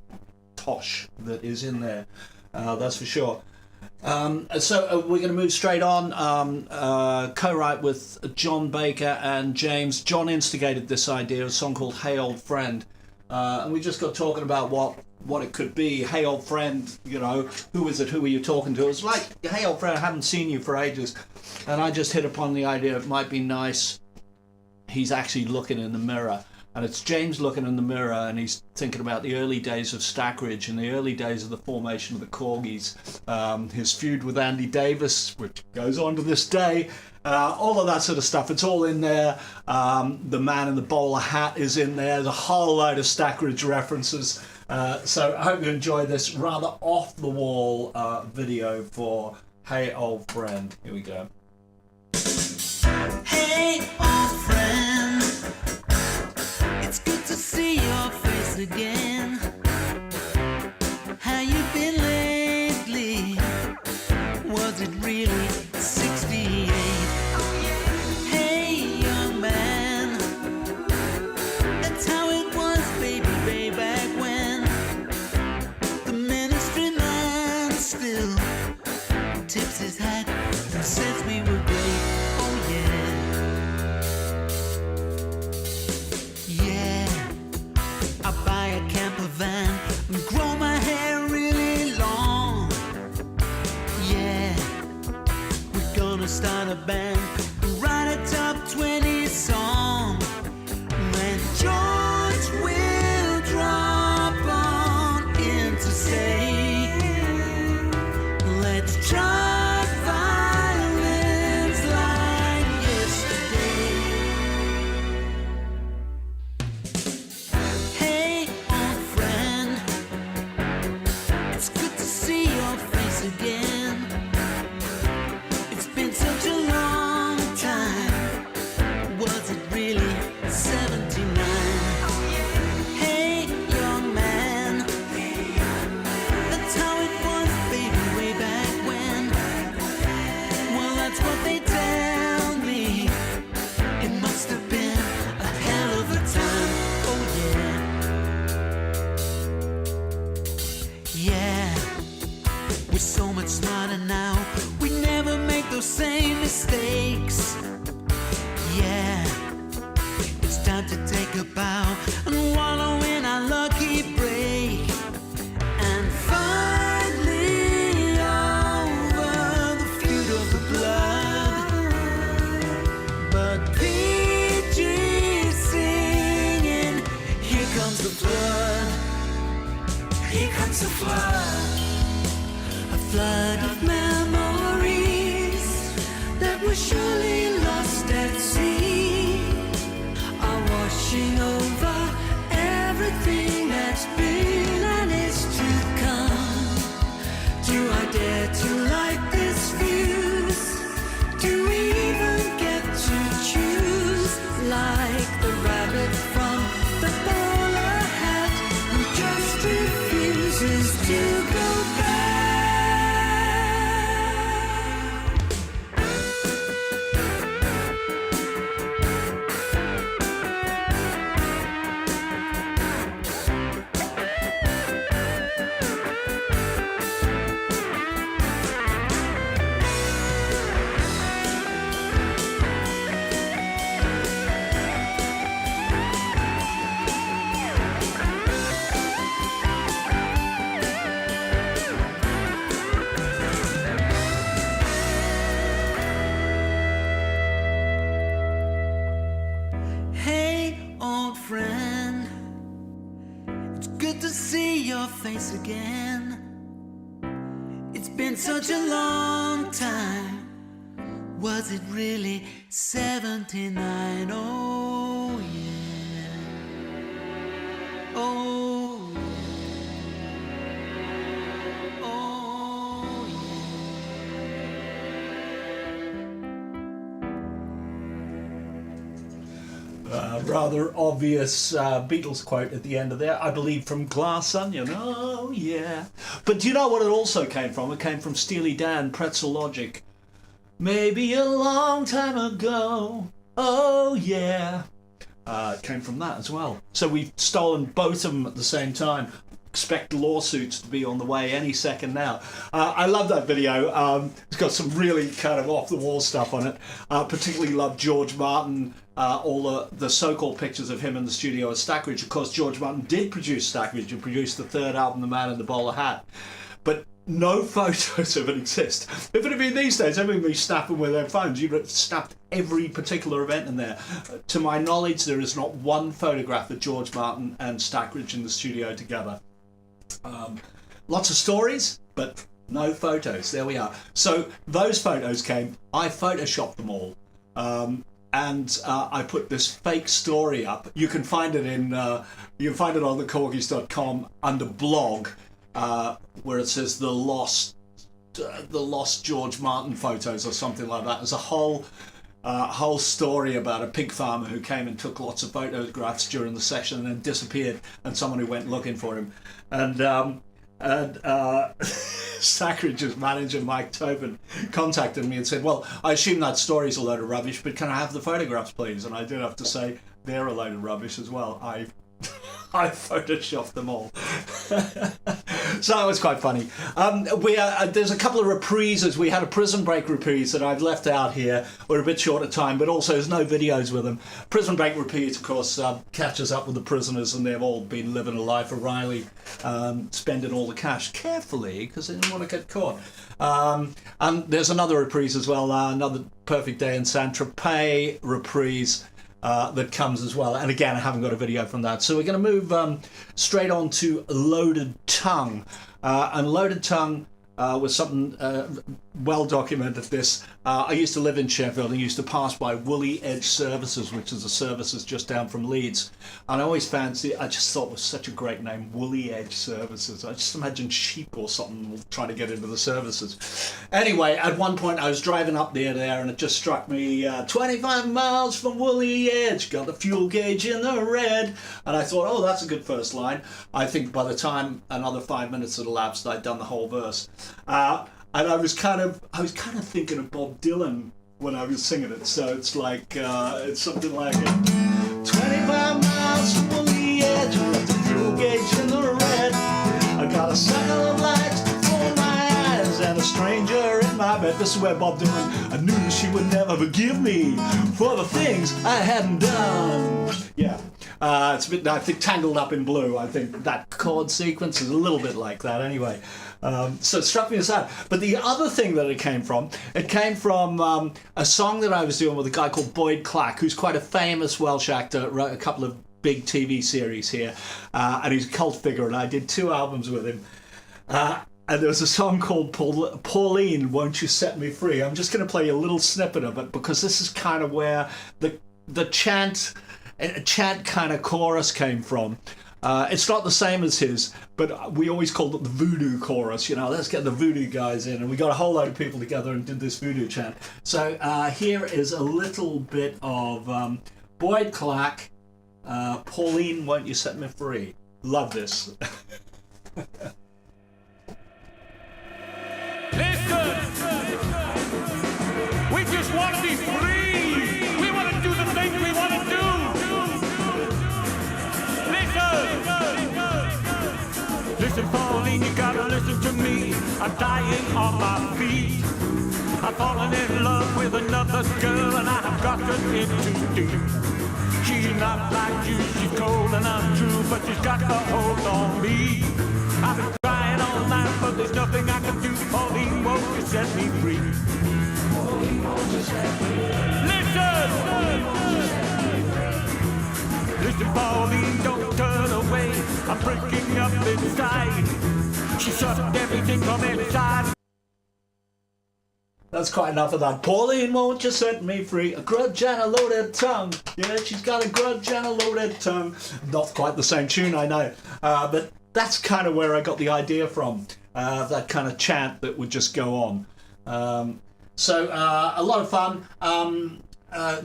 tosh that is in there. That's for sure. So we're going to move straight on. Co-write with John Baker and James. John instigated this idea, a song called Hey Old Friend. And we just got talking about what it could be. Hey old friend, you know, who is it? Who are you talking to? It's like, hey old friend, I haven't seen you for ages. And I just hit upon the idea it might be nice. He's actually looking in the mirror. And it's James looking in the mirror, and he's thinking about the early days of Stackridge and the early days of the formation of the Korgis, his feud with Andy Davis, which goes on to this day, all of that sort of stuff. It's all in there. The man in the bowler hat is in there. There's a whole load of Stackridge references. So I hope you enjoy this rather off-the-wall video for Hey Old Friend. Here we go. Hey, old friend, it's good to see your face again. How you been lately? Was it really 68? Hey, young man, that's how it was, baby, way back when. The ministry man still tips his hat and says we were great. Oh yeah, yeah. I buy a camper van and grow my hair really long. Yeah, we're gonna start a band and write a top 20 song. When George will drop on interstate, let's try violins like yesterday. Hey, old friend, it's good to see your face again. It's been such a long time. Was it really 79? Hey, young man, that's how it was, baby, way back when. Well, that's what they tell me. It must have been a hell of a time. Oh yeah, yeah. We're so much smarter now. We never make those same mistakes. Yeah, it's time to take a bow and wallow in our lucky break. And finally over the feud of the blood. But PG singing, here comes the flood. Here comes the flood. A flood of memories that were surely lost at sea are washing over everything that's been and is to come. Do I dare to light this fuse? Do we even get to choose? Like the rabbit from the bowler hat who just refuses to go back. Hey, old friend, it's good to see your face again. It's been such a long time. Was it really 79? Oh yeah. Oh yeah. Oh yeah. Rather obvious Beatles quote at the end of there, I believe from Glass Onion. Oh yeah. But do you know what it also came from? It came from Steely Dan, Pretzel Logic. Maybe a long time ago. Oh yeah. It came from that as well. So we've stolen both of them at the same time. Expect lawsuits to be on the way any second now. I love that video. It's got some really kind of off-the-wall stuff on it. Particularly love George Martin, all the so-called pictures of him in the studio at Stackridge. Of course, George Martin did produce Stackridge and produced the third album, The Man in the Bowler Hat. But no photos of it exist. If it had been these days, everybody snapping with their phones. You'd have snapped every particular event in there. To my knowledge, there is not one photograph of George Martin and Stackridge in the studio together. Lots of stories, but no photos. There we are. So those photos came. I photoshopped them all. And I put this fake story up. You can find it on the Korgis.com under blog, where it says the lost George Martin photos or something like that. There's a whole story about a pig farmer who came and took lots of photographs during the session and then disappeared, and someone who went looking for him. And Stackridge's manager, Mike Tobin, contacted me and said, well, I assume that story's a load of rubbish, but can I have the photographs, please? And I did have to say, they're a load of rubbish as well. I photoshopped them all. So that was quite funny. There's a couple of reprises. We had a Prison Break reprise that I've left out here. We're a bit short of time, but also there's no videos with them. Prison Break reprise, of course, catches up with the prisoners, and they've all been living a life of Riley, spending all the cash carefully because they didn't want to get caught. And there's another reprise as well, another Perfect Day in Saint-Tropez reprise. That comes as well, and again I haven't got a video from that, so we're going to move straight on to Loaded Tongue, and Loaded Tongue was something well documented. This I used to live in Sheffield and used to pass by Woolly Edge Services, which is a services just down from Leeds, and I always fancied, I just thought it was such a great name, Woolly Edge Services. I just imagined sheep or something trying to get into the services. Anyway, at one point I was driving up there and it just struck me, 25 miles from Woolly Edge, got the fuel gauge in the red, and I thought, oh, that's a good first line. I think by the time another 5 minutes had elapsed, I'd done the whole verse. And I was kind of thinking of Bob Dylan when I was singing it. So it's like it's something like 25 miles from Woolly Edge, left the fuel gauge in the red. I got a circle of lights before my eyes and a stranger in my bed. This is where Bob Dylan, I knew she would never forgive me for the things I hadn't done. Yeah. It's a bit, I think, Tangled Up in Blue. I think that chord sequence is a little bit like that anyway. So it struck me as that. But the other thing that it came from a song that I was doing with a guy called Boyd Clack, who's quite a famous Welsh actor, wrote a couple of big TV series here, and he's a cult figure, and I did 2 albums with him. And there was a song called Pauline, Won't You Set Me Free? I'm just going to play a little snippet of it, because this is kind of where the chant kind of chorus came from. It's not the same as his, but we always called it the voodoo chorus. You know, let's get the voodoo guys in, and we got a whole load of people together and did this voodoo chant. So here is a little bit of Boyd Clack, Pauline, Won't You Set Me Free? Love this. Listen, we just want to be free. We want to do the things we want to do. Listen, Pauline, you gotta listen to me. I'm dying on my feet. I've fallen in love with another girl, and I have gotten in too deep. She's not like you, she's cold and untrue, but she's got a hold on me. I've been crying all night, but there's nothing I can do. Pauline, won't you set me free? Pauline, won't you set me free? Listen, Pauline, don't turn away. I'm breaking up inside. She sucked everything from inside. That's quite enough of that. Pauline, won't you set me free? A grudge and a loaded tongue. Yeah, she's got a grudge and a loaded tongue. Not quite the same tune, I know. But that's kind of where I got the idea from. That kind of chant that would just go on. So a lot of fun.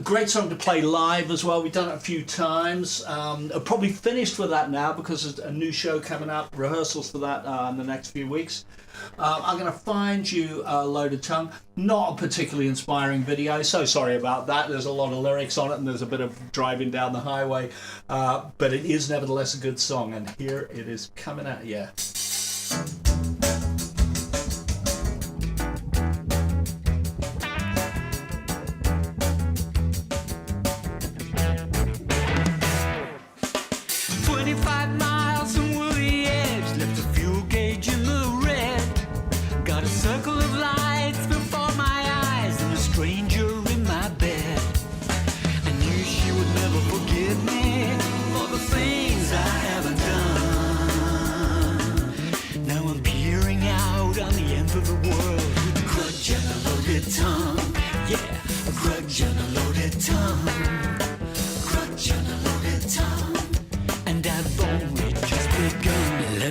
Great song to play live as well. We've done it a few times. I've probably finished with that now because there's a new show coming up, rehearsals for that in the next few weeks. I'm going to find you Loaded Tongue. Not a particularly inspiring video, so sorry about that. There's a lot of lyrics on it and there's a bit of driving down the highway, but it is nevertheless a good song, and here it is coming at you. 25 miles from Woolly Edge, left the fuel gauge in the red.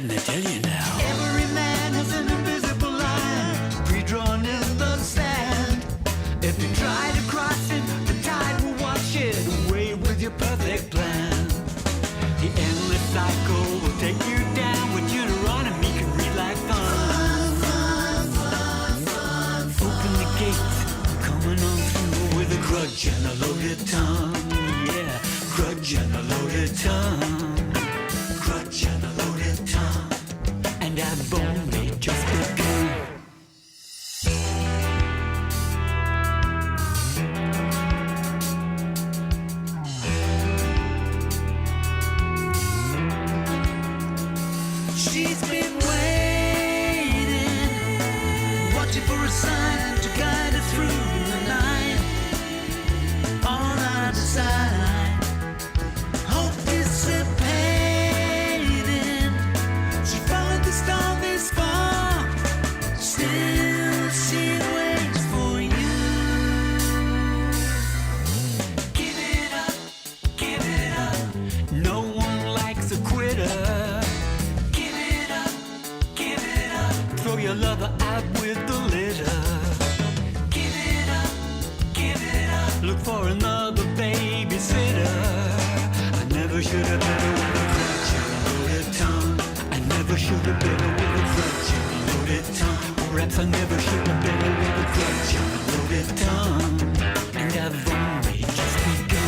let me tell you now. Every man has an invisible line pre-drawn in the sand. If you try to cross it, the tide will wash it away with your perfect plan. The endless cycle will take you down with Deuteronomy can read like fun. Open the gates, coming on through with a grudge and a loaded tongue. Yeah, grudge and a loaded tongue. Grudge and a loaded tongue. And I've only just begun. She's been waiting, watching for a sign to guide her through the night. On either side, hope dissipating. She followed the star this far, still she waits for you. Give it up, give it up. No one likes a quitter. Throw your lover out with the litter. Give it up, give it up. Look for another babysitter. I never should have been with a grudge and a loaded tongue. I never should have been with a grudge and a loaded tongue. Perhaps I never should have been with a grudge and a loaded tongue. And I've only just begun.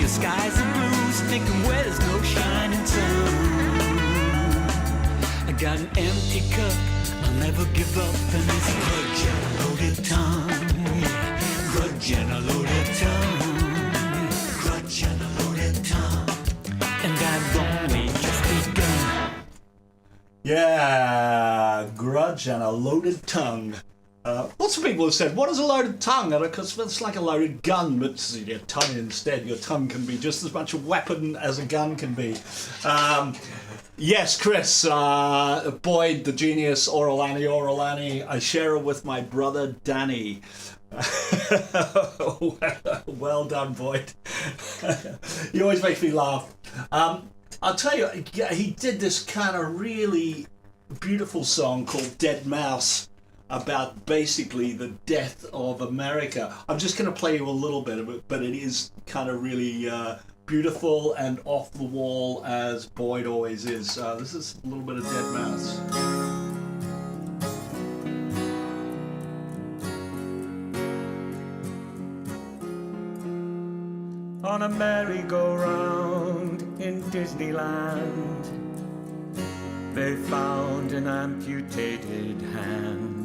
Skies are blue, sticking where there's no shining sun. I got an empty cup, I'll never give up, and it's a grudge and a loaded tongue. Grudge and a loaded tongue. Grudge and a loaded tongue. And I've only just begun. Yeah, grudge and a loaded tongue. Lots of people have said, what is a loaded tongue? Because it's like a loaded gun, but it's your tongue instead. Your tongue can be just as much a weapon as a gun can be. Yes, Chris, Boyd, the genius, Orolani, I share it with my brother Danny. Well done, Boyd. He always makes me laugh. I'll tell you, he did this kind of really beautiful song called Dead Mouse, about basically the death of America. I'm just going to play you a little bit of it, but it is kind of really beautiful and off the wall, as Boyd always is. This is a little bit of Dead Mouse. On a merry-go-round in Disneyland, they found an amputated hand.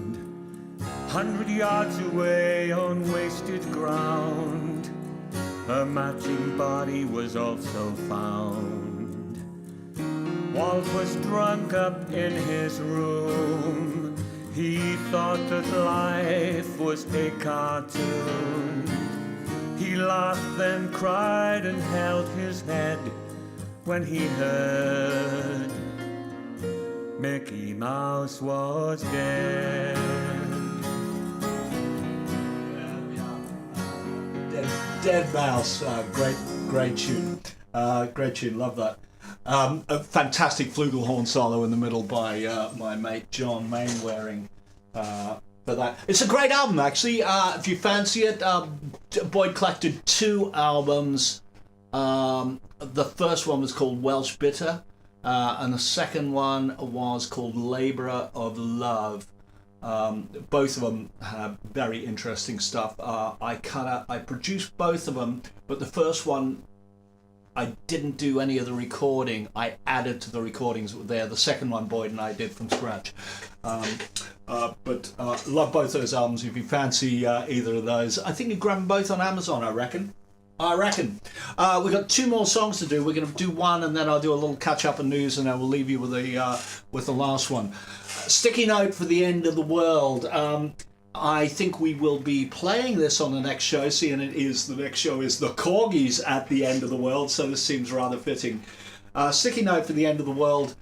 100 yards away on wasted ground, a matching body was also found. Walt was drunk up in his room. He thought that life was a cartoon. He laughed, then cried and held his head when he heard Mickey Mouse was dead. Dead Mouse, great tune, love that. A fantastic flugelhorn solo in the middle by my mate John Mainwaring. For that, it's a great album actually. If you fancy it, Boyd collected 2 albums. The first one was called Welsh Bitter, and the second one was called Labourer of Love. Both of them have very interesting stuff. I produced both of them, but the first one I didn't do any of the recording. I added to the recordings that were there. The second one Boyd and I did from scratch. But love both those albums. If you fancy either of those, I think you grab them both on Amazon, I reckon. We've got 2 more songs to do. We're going to do one, and then I'll do a little catch up and news, and then we'll leave you with the last one. Sticky note for the end of the world. I think we will be playing this on the next show, seeing the next show is the Korgis at the End of the World, so this seems rather fitting. Sticky Note for the End of the World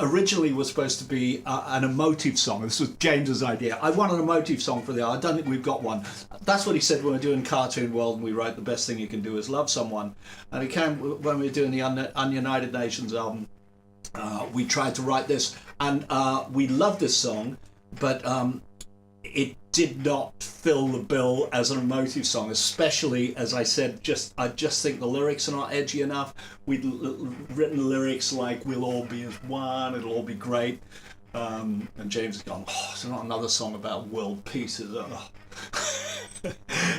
originally was supposed to be an emotive song. This was James's idea. I want an emotive song for I don't think we've got one. That's what he said when we were doing Cartoon World and we wrote The Best Thing You Can Do Is Love Someone. And it came when we were doing the Ununited Nations album. We tried to write this, and we loved this song, but it did not fill the bill as an emotive song, especially, as I said, I just think the lyrics are not edgy enough. We'd written lyrics like, we'll all be as one, it'll all be great. And James has gone, it's not another song about world peace, is it?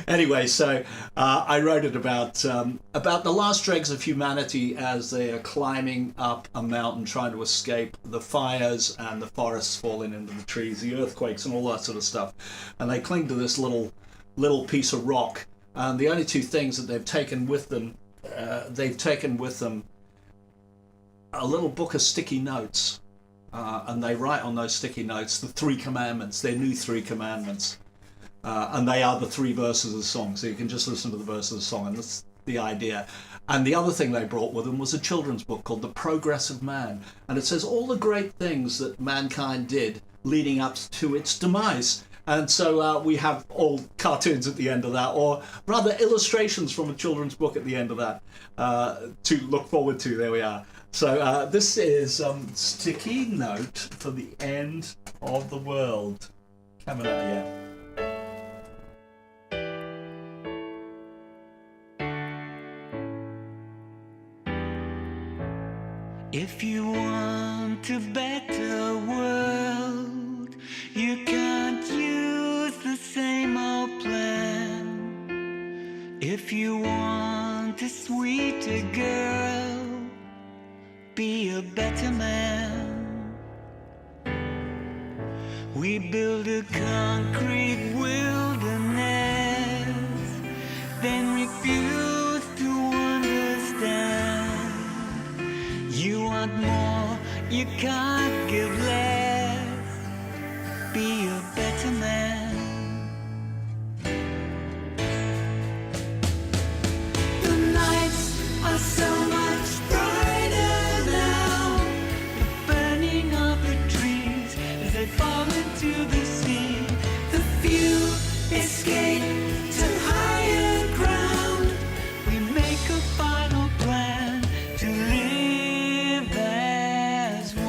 Anyway, so I wrote it about the last dregs of humanity as they are climbing up a mountain trying to escape the fires and the forests falling into the trees, the earthquakes and all that sort of stuff. And they cling to this little piece of rock. And the only two things that they've taken with them, a little book of sticky notes. And they write on those sticky notes the 3 commandments, their new 3 commandments. And they are the 3 verses of the song, so you can just listen to the verse of the song, and that's the idea. And the other thing they brought with them was a children's book called The Progress of Man, and it says all the great things that mankind did leading up to its demise. And so we have all cartoons at the end of that, or rather illustrations from a children's book at the end of that to look forward to. There we are. So this is Sticky Note for the End of the World. Coming up, yeah. If you want a better world, you can't use the same old plan. If you want a sweeter girl, be a better man. We build a concrete wilderness, then refuse to understand. You want more, you can't give less. Be a better man. The nights are so much brighter now. The burning of the trees as they fall into the sea. The few escape to higher ground. We make a final plan to live as one.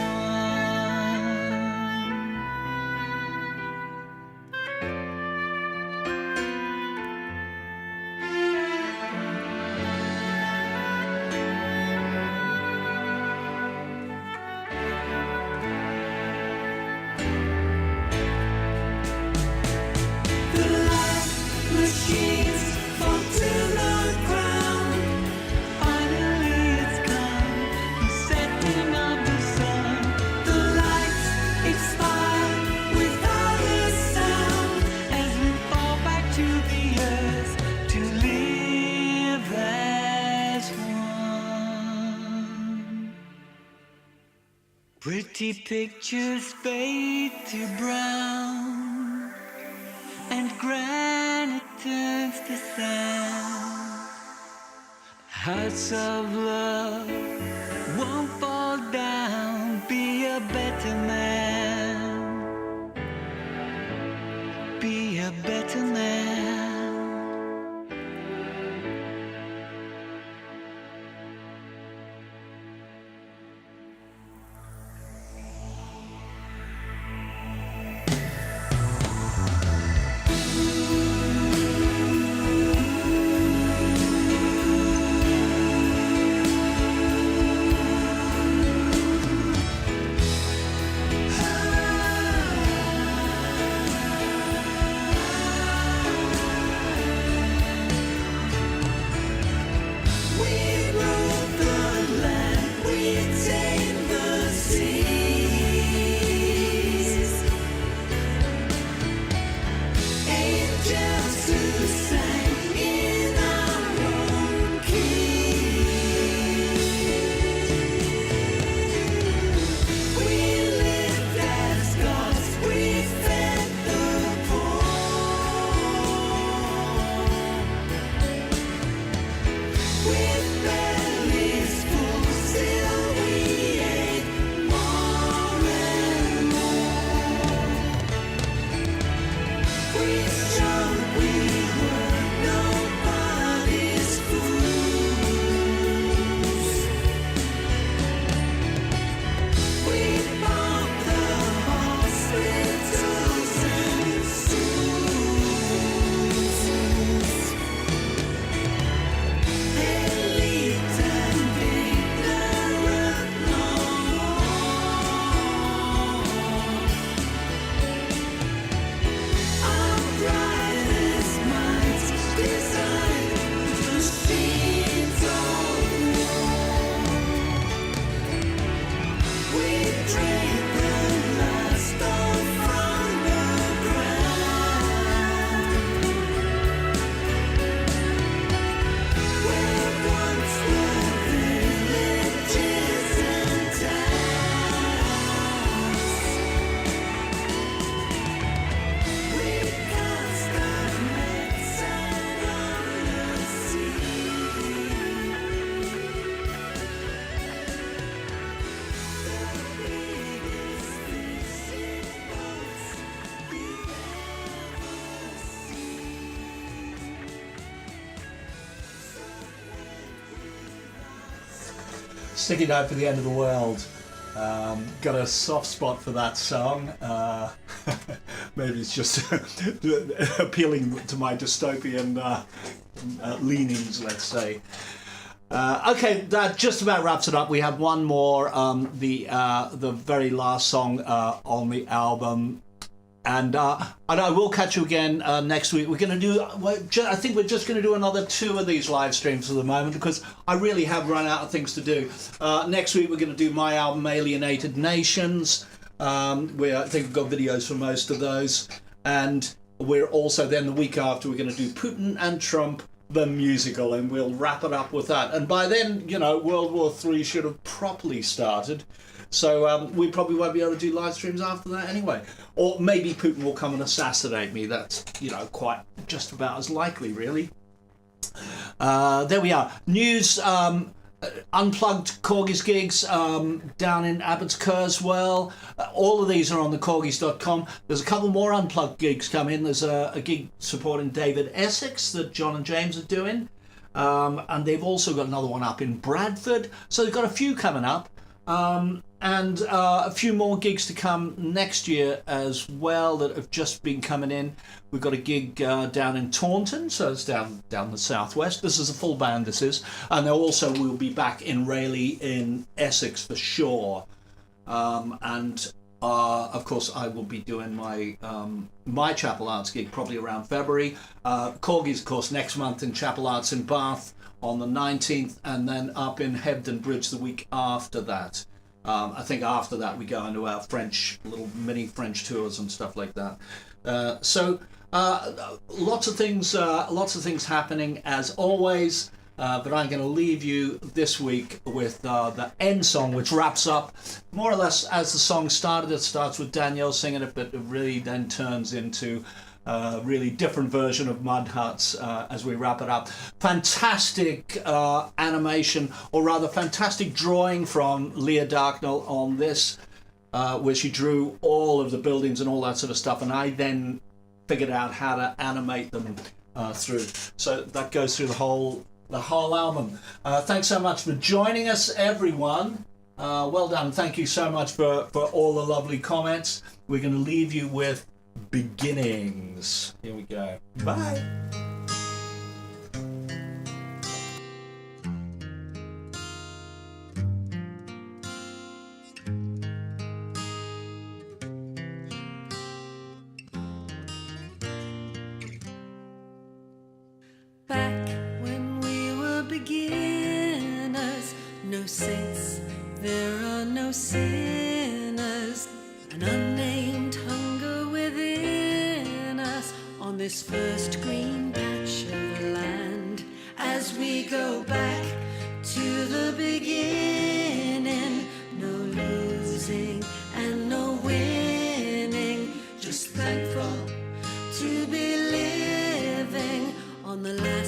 The last machines fall to the ground. Finally it's come, the setting of the sun. The lights expire without a sound as we fall back to the earth to live as one. Pretty pictures fade to brown, and granite turns to sand. House of love won't fall down. Be a better man. Be a better man. Sticky Note for the End of the World. Got a soft spot for that song. Maybe it's just appealing to my dystopian leanings, let's say. Okay, that just about wraps it up. We have one more, the very last song on the album. And I will catch you again next week. We're going to do, I think we're just going to do another 2 of these live streams for the moment because I really have run out of things to do. Next week we're going to do my album, Alienated Nations. I think we've got videos for most of those. And we're also then the week after we're going to do Putin and Trump, the musical, and we'll wrap it up with that. And by then, World War III should have properly started. So we probably won't be able to do live streams after that anyway. Or maybe Putin will come and assassinate me. That's, quite just about as likely, really. There we are. News, unplugged Korgis gigs down in Abbots Kurzweil. All of these are on the Korgis.com. There's a couple more unplugged gigs coming. There's a gig supporting David Essex that John and James are doing. And they've also got another one up in Bradford. So they've got a few coming up. And a few more gigs to come next year as well that have just been coming in. We've got a gig down in Taunton, so it's down the southwest. This is a full band, this is. And they also will be back in Rayleigh in Essex for sure. And of course, I will be doing my Chapel Arts gig probably around February. Korgis, of course, next month in Chapel Arts in Bath on the 19th, and then up in Hebden Bridge the week after that. I think after that we go into our little mini French tours and stuff like that. So lots of things happening as always. But I'm going to leave you this week with the end song, which wraps up more or less as the song started. It starts with Danielle singing it, but it really then turns into a really different version of Mud Huts as we wrap it up. Fantastic animation, or rather fantastic drawing from Leah Darknell on this, where she drew all of the buildings and all that sort of stuff, and I then figured out how to animate them through. So that goes through the whole album. Thanks so much for joining us, everyone. Well done. Thank you so much for all the lovely comments. We're going to leave you with Beginnings. Here we go. Bye. Back when we were beginners, no saints, there are no sinners, an unnamed hunger within us on this first green patch of land. As we go back to the beginning, no losing and no winning, just thankful to be living on the land.